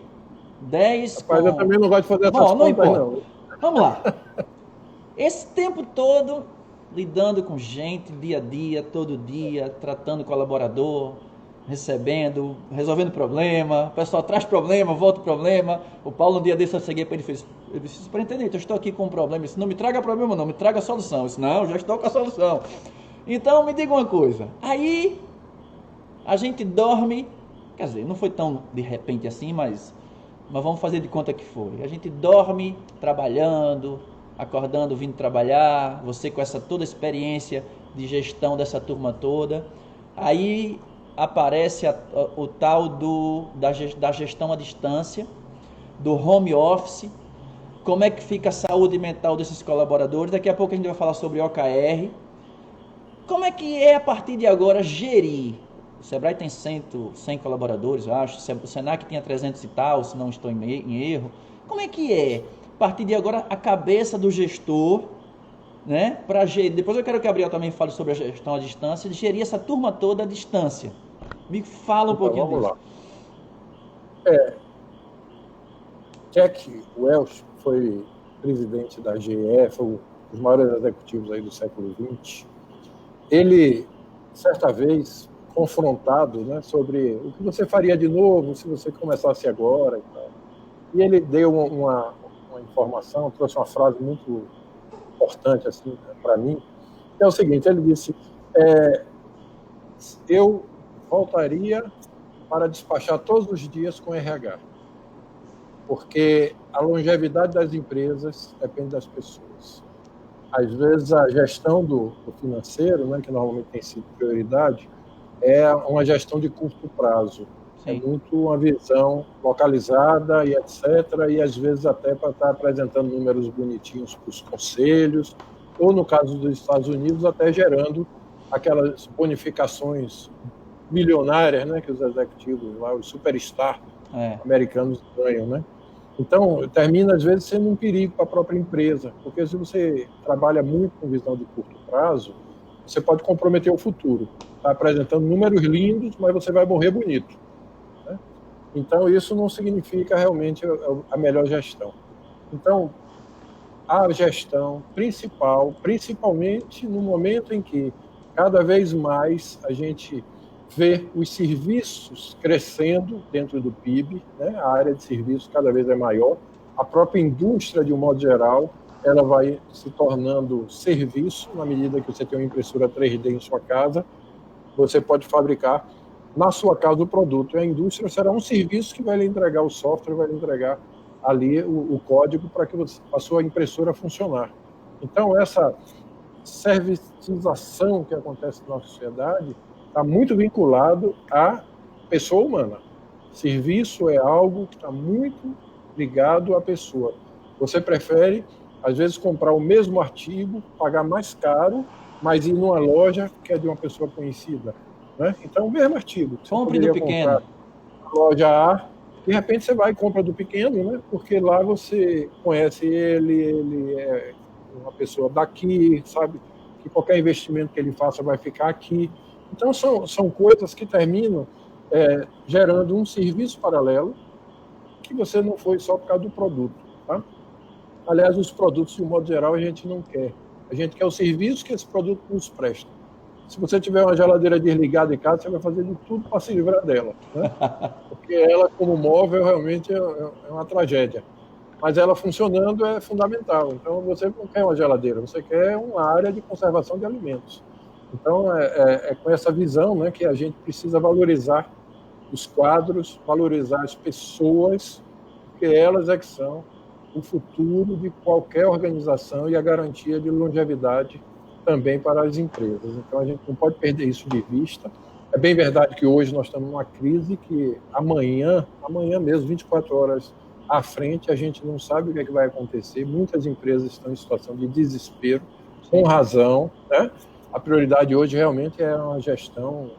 10. Rapaz, eu também não gosto de fazer essas contas, não. Vamos lá. Esse tempo todo, lidando com gente dia a dia, todo dia, tratando colaborador, recebendo, resolvendo problema, o pessoal traz problema, volta problema. O Paulo, um dia desse, eu cheguei para ele e disse, superintendente, eu estou aqui com um problema. Ele disse, não me traga problema não, me traga a solução. Eu disse, não, já estou com a solução. Então, me diga uma coisa, aí a gente dorme, quer dizer, não foi tão de repente assim, mas vamos fazer de conta que foi. A gente dorme trabalhando, acordando, vindo trabalhar, você com essa toda a experiência de gestão dessa turma toda, aí aparece o tal da gestão à distância, do home office, como é que fica a saúde mental desses colaboradores. Daqui a pouco a gente vai falar sobre OKR. Como é que é a partir de agora gerir? O Sebrae tem 100 colaboradores, eu acho, o Senac tinha 300 e tal, se não estou em erro. Como é que é, a partir de agora, a cabeça do gestor, né, para gerir? Depois eu quero que o Gabriel também fale sobre a gestão à distância, de gerir essa turma toda à distância. Me fala um pouquinho vamos disso. Lá. Jack Welch foi presidente da GE, foi um dos maiores executivos aí do século XX. Ele, certa vez, confrontado, né, sobre o que você faria de novo se você começasse agora e tal. E ele deu uma informação, trouxe uma frase muito importante assim, para mim, que é o seguinte, ele disse, eu voltaria para despachar todos os dias com RH, porque a longevidade das empresas depende das pessoas. Às vezes a gestão do financeiro, né, que normalmente tem sido prioridade, é uma gestão de curto prazo. Sim. É muito uma visão localizada e etc. E às vezes até para estar apresentando números bonitinhos para os conselhos, ou no caso dos Estados Unidos, até gerando aquelas bonificações milionárias, né, que os executivos lá, os superstar americanos ganham, né? Então, termina às vezes sendo um perigo para a própria empresa, porque se você trabalha muito com visão de curto prazo, você pode comprometer o futuro. Está apresentando números lindos, mas você vai morrer bonito, né? Então, isso não significa realmente a melhor gestão. Então, a gestão principal, principalmente no momento em que cada vez mais a gente vê os serviços crescendo dentro do PIB, né? A área de serviços cada vez é maior, a própria indústria, de um modo geral, ela vai se tornando serviço, na medida que você tem uma impressora 3D em sua casa, você pode fabricar na sua casa o produto, e a indústria será um serviço que vai lhe entregar o software, vai lhe entregar ali o código para que a sua impressora funcionar. Então, essa servitização que acontece na sociedade está muito vinculado à pessoa humana. Serviço é algo que está muito ligado à pessoa. Você prefere, às vezes, comprar o mesmo artigo, pagar mais caro, mas ir numa loja que é de uma pessoa conhecida, né? Então, o mesmo artigo. Compre do pequeno. Na loja A, de repente você vai e compra do pequeno, né? Porque lá você conhece ele é uma pessoa daqui, sabe que qualquer investimento que ele faça vai ficar aqui. Então, são coisas que terminam gerando um serviço paralelo que você não foi só por causa do produto, tá? Aliás, os produtos, de um modo geral, a gente não quer. A gente quer o serviço que esse produto nos presta. Se você tiver uma geladeira desligada em casa, você vai fazer de tudo para se livrar dela, né? Porque ela, como móvel, realmente é uma tragédia. Mas ela funcionando é fundamental. Então, você não quer uma geladeira, você quer uma área de conservação de alimentos. Então, é com essa visão, né, que a gente precisa valorizar os quadros, valorizar as pessoas, porque elas é que são o futuro de qualquer organização e a garantia de longevidade também para as empresas. Então, a gente não pode perder isso de vista. É bem verdade que hoje nós estamos numa crise que amanhã mesmo, 24 horas à frente, a gente não sabe o que é que vai acontecer. Muitas empresas estão em situação de desespero, com razão, né? A prioridade hoje realmente é uma gestão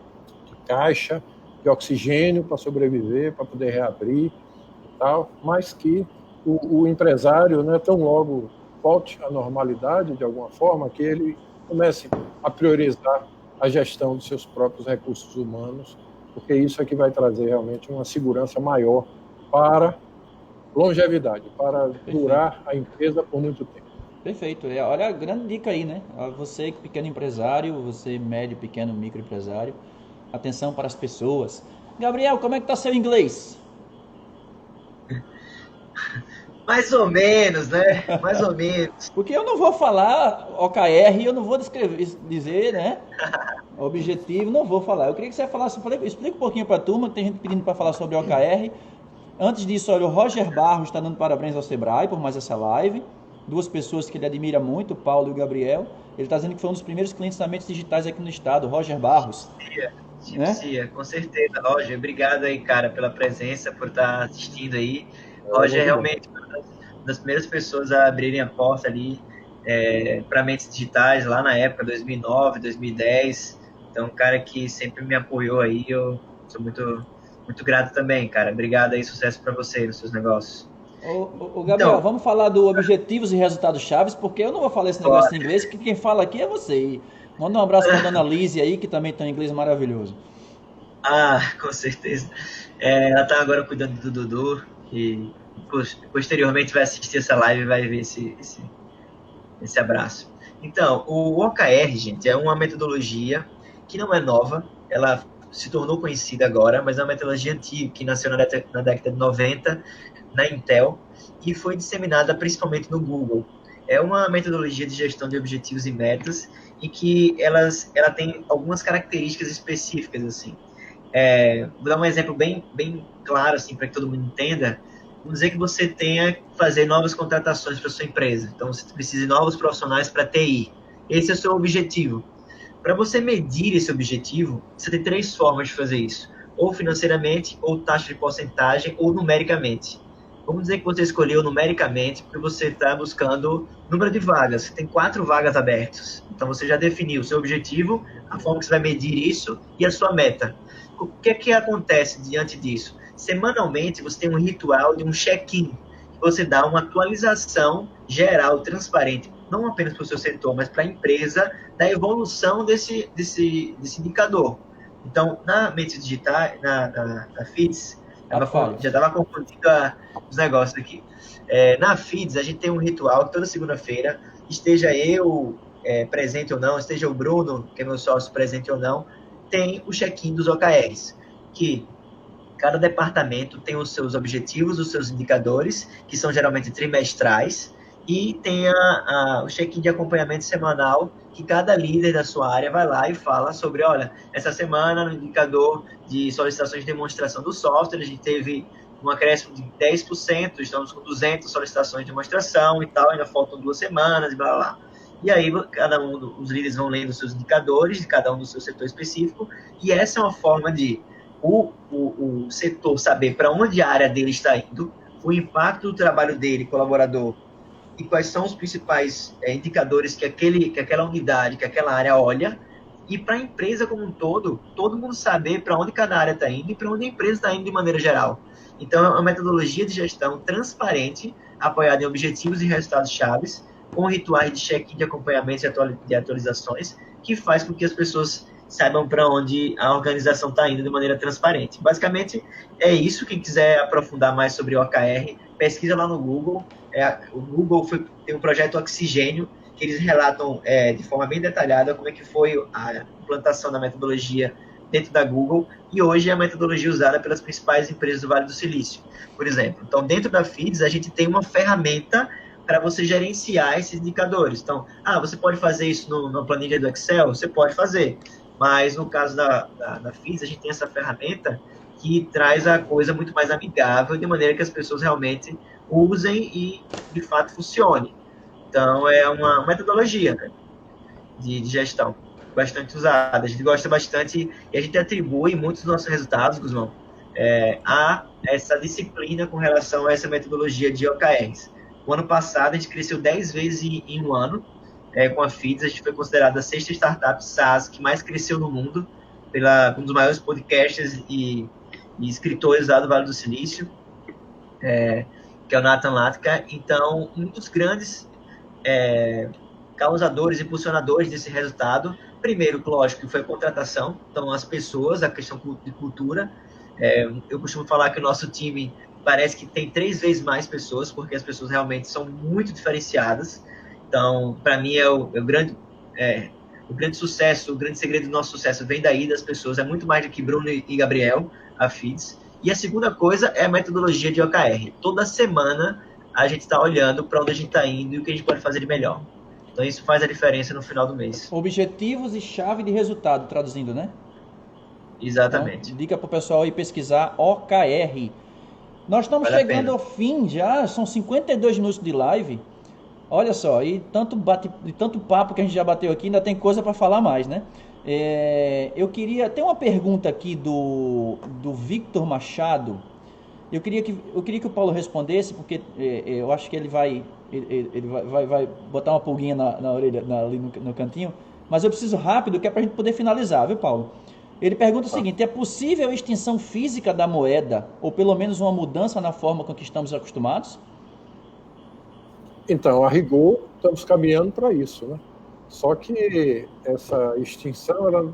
de caixa, de oxigênio para sobreviver, para poder reabrir e tal, mas que o empresário, né, tão logo volte à normalidade de alguma forma, que ele comece a priorizar a gestão dos seus próprios recursos humanos, porque isso é que vai trazer realmente uma segurança maior para longevidade, para durar a empresa por muito tempo. Perfeito. Olha a grande dica aí, né? Você pequeno empresário, você médio, pequeno, microempresário, atenção para as pessoas. Gabriel, como é que tá seu inglês? Mais ou menos, né? Mais ou menos. Porque eu não vou falar OKR, eu não vou dizer, né? Objetivo, não vou falar. Eu queria que você falasse, explica um pouquinho para a turma, que tem gente pedindo para falar sobre OKR. Antes disso, olha, o Roger Barros está dando parabéns ao Sebrae por mais essa live. Duas pessoas que ele admira muito, o Paulo e o Gabriel. Ele está dizendo que foi um dos primeiros clientes da Mentes Digitais aqui no estado, Roger Barros. Né? Tia, com certeza, Roger. Obrigado aí, cara, pela presença, por estar assistindo aí. Roger realmente foi uma das primeiras pessoas a abrirem a porta ali para Mentes Digitais, lá na época, 2009, 2010. Então, um cara que sempre me apoiou aí, eu sou muito, muito grato também, cara. Obrigado aí, sucesso para você nos seus negócios. Ô, Gabriel, então, vamos falar do objetivos e resultados chaves, porque eu não vou falar esse negócio em inglês, que quem fala aqui é você. E manda um abraço para a dona Lizzie aí, que também tem um inglês maravilhoso. Ah, com certeza. Ela tá agora cuidando do Dudu e posteriormente vai assistir essa live e vai ver esse abraço. Então, o OKR, gente, é uma metodologia que não é nova, ela se tornou conhecida agora, mas é uma metodologia antiga, que nasceu na década de 90, na Intel, e foi disseminada principalmente no Google. É uma metodologia de gestão de objetivos e metas, e que ela tem algumas características específicas, assim. Vou dar um exemplo bem claro, assim, para que todo mundo entenda. Vamos dizer que você tenha que fazer novas contratações para sua empresa. Então, você precisa de novos profissionais para TI. Esse é o seu objetivo. Para você medir esse objetivo, você tem 3 formas de fazer isso. Ou financeiramente, ou taxa de porcentagem, ou numericamente. Vamos dizer que você escolheu numericamente porque você está buscando número de vagas. Você tem 4 vagas abertas. Então, você já definiu o seu objetivo, a forma que você vai medir isso e a sua meta. O que acontece diante disso? Semanalmente, você tem um ritual de um check-in. Você dá uma atualização geral, transparente, não apenas para o seu setor, mas para a empresa, da evolução desse indicador. Então, na Mentes Digitais, na FIDS, já estava confundindo os negócios aqui. Na FIDS, a gente tem um ritual que toda segunda-feira, esteja eu presente ou não, esteja o Bruno, que é meu sócio, presente ou não, tem o check-in dos OKRs, que cada departamento tem os seus objetivos, os seus indicadores, que são geralmente trimestrais, e tem o check-in de acompanhamento semanal, que cada líder da sua área vai lá e fala sobre, olha, essa semana no indicador de solicitações de demonstração do software, a gente teve um acréscimo de 10%, estamos com 200 solicitações de demonstração e tal, ainda faltam 2 semanas e blá, blá, blá. E aí, os líderes vão lendo os seus indicadores, de cada um do seu setor específico, e essa é uma forma de o setor saber para onde a área dele está indo, o impacto do trabalho dele, colaborador, e quais são os principais indicadores que aquela unidade, que aquela área olha, e para a empresa como um todo mundo saber para onde cada área está indo e para onde a empresa está indo de maneira geral. Então, é uma metodologia de gestão transparente, apoiada em objetivos e resultados chaves, com rituais de check-in de acompanhamento e de atualizações, que faz com que as pessoas saibam para onde a organização está indo de maneira transparente. Basicamente, é isso. Quem quiser aprofundar mais sobre o OKR, pesquisa lá no Google. O Google tem um projeto Oxigênio, que eles relatam de forma bem detalhada como é que foi a implantação da metodologia dentro da Google, e hoje é a metodologia usada pelas principais empresas do Vale do Silício, por exemplo. Então, dentro da FIDS, a gente tem uma ferramenta para você gerenciar esses indicadores. Então, você pode fazer isso na planilha do Excel? Você pode fazer, mas no caso da FIDS, a gente tem essa ferramenta que traz a coisa muito mais amigável, de maneira que as pessoas realmente usem e, de fato, funcione. Então, é uma metodologia, né, de gestão bastante usada. A gente gosta bastante e a gente atribui muitos dos nossos resultados, Guzmão, a essa disciplina com relação a essa metodologia de OKRs. O ano passado, a gente cresceu 10 vezes em um ano com a FIDS. A gente foi considerada a 6ª startup SaaS que mais cresceu no mundo, um dos maiores podcasters e escritores lá do Vale do Silício, que é o Nathan Latka. Então, um dos grandes causadores e impulsionadores desse resultado, primeiro, lógico, foi a contratação. Então, as pessoas, a questão de cultura. Eu costumo falar que o nosso time parece que tem 3 vezes mais pessoas, porque as pessoas realmente são muito diferenciadas. Então, para mim, o grande sucesso, o grande segredo do nosso sucesso vem daí das pessoas, é muito mais do que Bruno e Gabriel, a FIDS. E a segunda coisa é a metodologia de OKR. Toda semana a gente está olhando para onde a gente está indo e o que a gente pode fazer de melhor. Então isso faz a diferença no final do mês. Objetivos e chave de resultado, traduzindo, né? Exatamente. Então, dica para o pessoal aí pesquisar OKR. Nós estamos chegando ao fim já, são 52 minutos de live. Olha só, e tanto papo que a gente já bateu aqui, ainda tem coisa para falar mais, né? Eu queria... Tem uma pergunta aqui do Victor Machado. Eu queria que o Paulo respondesse, porque eu acho que ele vai botar uma pulguinha na orelha, ali no cantinho. Mas eu preciso rápido, que é para a gente poder finalizar, viu, Paulo? Ele pergunta o seguinte: é possível a extinção física da moeda, ou pelo menos uma mudança na forma com que estamos acostumados? Então, a rigor, estamos caminhando para isso, né? Só que essa extinção ela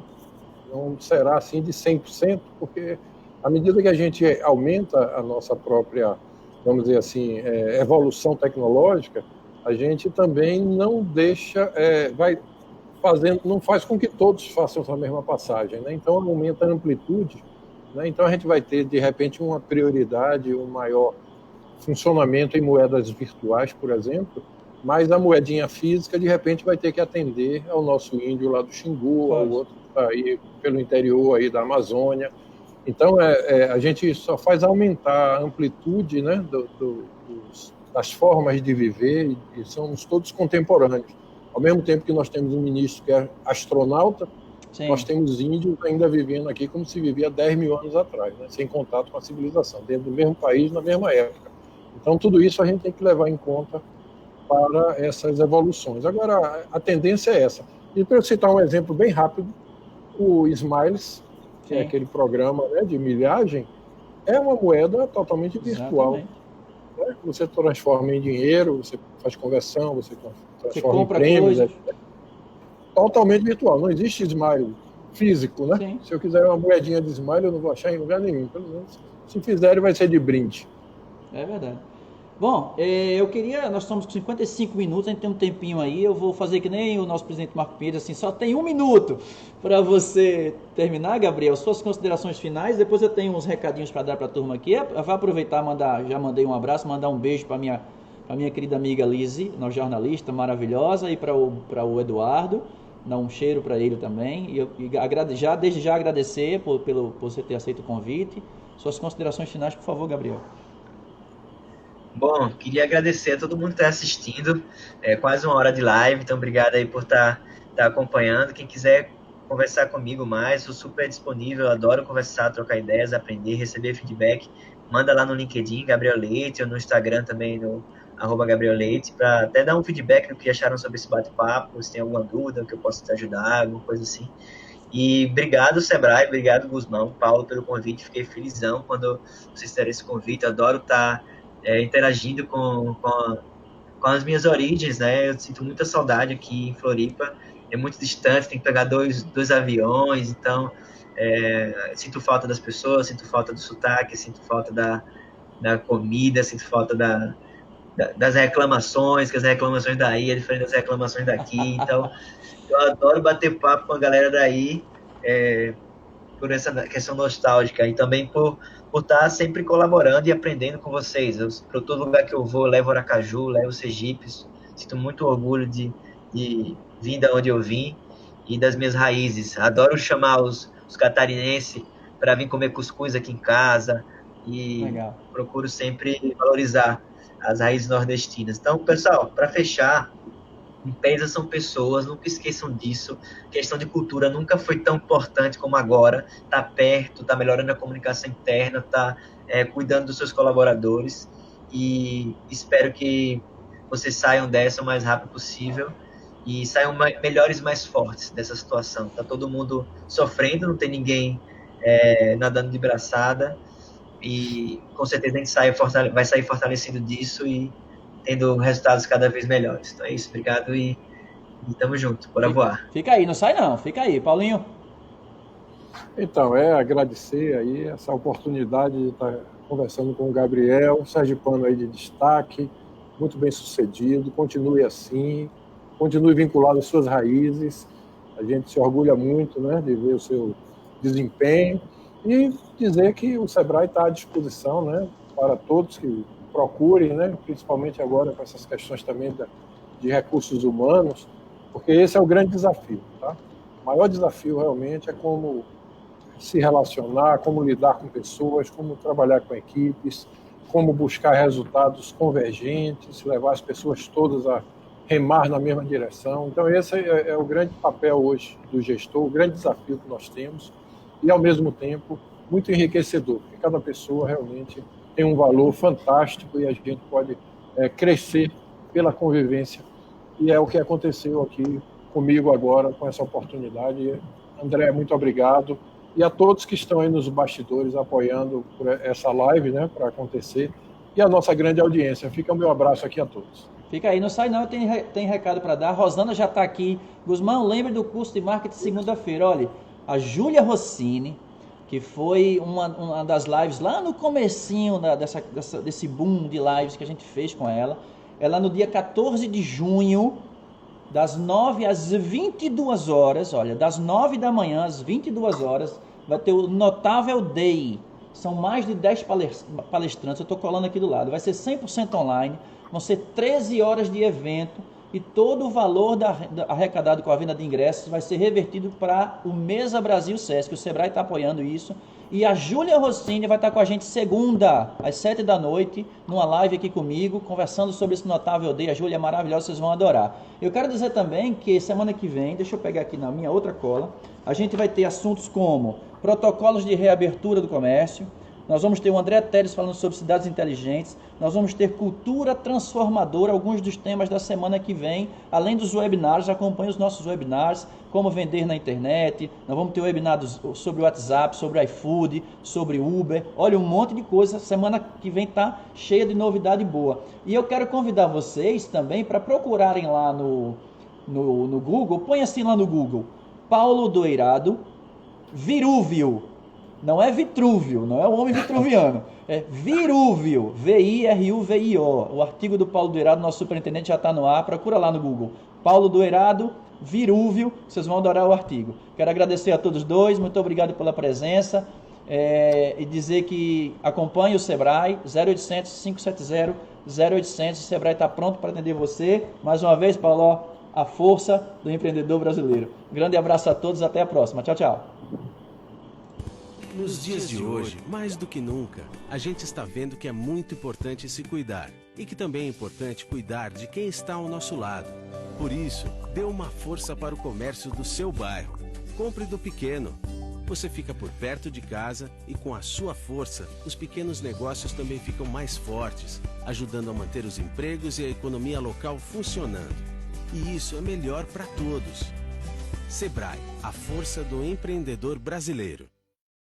não será assim de 100%, porque à medida que a gente aumenta a nossa própria, vamos dizer assim, evolução tecnológica, a gente também não deixa, não faz com que todos façam essa mesma passagem, né? Então aumenta a amplitude, né? Então a gente vai ter de repente uma prioridade, um maior funcionamento em moedas virtuais, por exemplo, mas a moedinha física de repente vai ter que atender ao nosso índio lá do Xingu, ao outro que está aí pelo interior aí da Amazônia. Então a gente só faz aumentar a amplitude, né, das formas de viver, e somos todos contemporâneos. Ao mesmo tempo que nós temos um ministro que é astronauta, sim, nós temos índios ainda vivendo aqui como se vivia 10 mil anos atrás, né, sem contato com a civilização, dentro do mesmo país, na mesma época. Então, tudo isso a gente tem que levar em conta para essas evoluções. Agora, a tendência é essa. E para eu citar um exemplo bem rápido, o Smiles, que é aquele programa, né, de milhagem, é uma moeda totalmente virtual. Né? Você transforma em dinheiro, você faz conversão, você transforma em prêmios. É totalmente virtual. Não existe Smile físico, né? Sim. Se eu quiser uma moedinha de Smile, eu não vou achar em lugar nenhum. Pelo menos, se fizerem, vai ser de brinde. É verdade. Bom, nós estamos com 55 minutos, a gente tem um tempinho aí, eu vou fazer que nem o nosso presidente Marco Pinheiro, assim, só tem 1 minuto para você terminar, Gabriel, suas considerações finais, depois eu tenho uns recadinhos para dar para a turma aqui, vai aproveitar, já mandei um abraço, mandar um beijo para minha querida amiga Lizzie, nossa jornalista maravilhosa, e para o Eduardo, dar um cheiro para ele também, desde já agradecer por você ter aceito o convite. Suas considerações finais, por favor, Gabriel. Bom, queria agradecer a todo mundo que está assistindo, quase 1 hora de live, então obrigado aí por estar acompanhando. Quem quiser conversar comigo mais, sou super disponível, adoro conversar, trocar ideias, aprender, receber feedback, manda lá no LinkedIn, Gabriel Leite, ou no Instagram também, no @Gabriel Leite, para até dar um feedback do que acharam sobre esse bate-papo, se tem alguma dúvida, que eu possa te ajudar, alguma coisa assim. E obrigado, Sebrae, obrigado, Guzmão, Paulo, pelo convite, fiquei felizão quando vocês fizeram esse convite, adoro estar interagindo com as minhas origens, né? Eu sinto muita saudade aqui em Floripa, é muito distante, tem que pegar dois aviões, então sinto falta das pessoas, sinto falta do sotaque, sinto falta da comida, sinto falta das reclamações, que as reclamações daí é diferente das reclamações daqui, então eu adoro bater papo com a galera daí, por essa questão nostálgica, e também por estar sempre colaborando e aprendendo com vocês. Para todo lugar que eu vou, eu levo Aracaju, levo Sergipes, sinto muito orgulho de vir da onde eu vim e das minhas raízes. Adoro chamar os catarinenses para vir comer cuscuz aqui em casa, e legal, procuro sempre valorizar as raízes nordestinas. Então, pessoal, para fechar, empresas são pessoas, nunca esqueçam disso. Questão de cultura nunca foi tão importante como agora. Tá perto, tá melhorando a comunicação interna, tá cuidando dos seus colaboradores, e espero que vocês saiam dessa o mais rápido possível e saiam melhores e mais fortes dessa situação. Tá todo mundo sofrendo, não tem ninguém nadando de braçada, e com certeza a gente vai sair fortalecido disso e tendo resultados cada vez melhores. Então é isso, obrigado e tamo junto, bora voar. Fica aí, não sai não, fica aí, Paulinho. Então, agradecer aí essa oportunidade de estar conversando com o Gabriel, sergipano aí de destaque, muito bem sucedido, continue assim, continue vinculado às suas raízes. A gente se orgulha muito, né, de ver o seu desempenho e dizer que o Sebrae está à disposição, né, para todos que procurem, né, principalmente agora com essas questões também de recursos humanos, porque esse é o grande desafio. Tá? O maior desafio realmente é como se relacionar, como lidar com pessoas, como trabalhar com equipes, como buscar resultados convergentes, levar as pessoas todas a remar na mesma direção. Então esse é o grande papel hoje do gestor, o grande desafio que nós temos e, ao mesmo tempo, muito enriquecedor, porque cada pessoa realmente tem um valor fantástico e a gente pode crescer pela convivência. E é o que aconteceu aqui comigo agora, com essa oportunidade. André, muito obrigado. E a todos que estão aí nos bastidores apoiando por essa live, né, para acontecer. E a nossa grande audiência. Fica o meu abraço aqui a todos. Fica aí, não sai não, tem recado para dar. A Rosana já está aqui. Guzmão, lembre do curso de marketing segunda-feira. Olha, a Júlia Rossini, que foi uma das lives lá no comecinho desse boom de lives que a gente fez com ela. Ela no dia 14 de junho, das 9 às 22 horas, olha, das 9 da manhã às 22 horas, vai ter o Notável Day. São mais de 10 palestrantes, eu estou colando aqui do lado. Vai ser 100% online, vão ser 13 horas de evento e todo o valor arrecadado com a venda de ingressos vai ser revertido para o Mesa Brasil Sesc. O Sebrae está apoiando isso. E a Júlia Rossini vai estar com a gente segunda, às 7 da noite, numa live aqui comigo, conversando sobre esse Notável Day. A Júlia é maravilhosa, vocês vão adorar. Eu quero dizer também que semana que vem, deixa eu pegar aqui na minha outra cola, a gente vai ter assuntos como protocolos de reabertura do comércio, nós vamos ter o André Teles falando sobre cidades inteligentes, nós vamos ter cultura transformadora, alguns dos temas da semana que vem, além dos webinars, acompanhe os nossos webinars, como vender na internet, nós vamos ter webinars sobre o WhatsApp, sobre iFood, sobre Uber, olha, um monte de coisa, semana que vem está cheia de novidade boa. E eu quero convidar vocês também para procurarem lá no Google, põe assim lá no Google, Paulo Doirado, Virúvio. Não é Vitrúvio, não é o homem vitruviano, é Virúvio, Viruvio. O artigo do Paulo Doirado, nosso superintendente, já está no ar, procura lá no Google. Paulo Doirado, Virúvio, vocês vão adorar o artigo. Quero agradecer a todos dois, muito obrigado pela presença e dizer que acompanhe o Sebrae, 0800 570 0800, o Sebrae está pronto para atender você. Mais uma vez, Paulo, a força do empreendedor brasileiro. Grande abraço a todos, até a próxima. Tchau, tchau. Nos dias de hoje, mais do que nunca, a gente está vendo que é muito importante se cuidar e que também é importante cuidar de quem está ao nosso lado. Por isso, dê uma força para o comércio do seu bairro. Compre do pequeno. Você fica por perto de casa e com a sua força, os pequenos negócios também ficam mais fortes, ajudando a manter os empregos e a economia local funcionando. E isso é melhor para todos. Sebrae, a força do empreendedor brasileiro.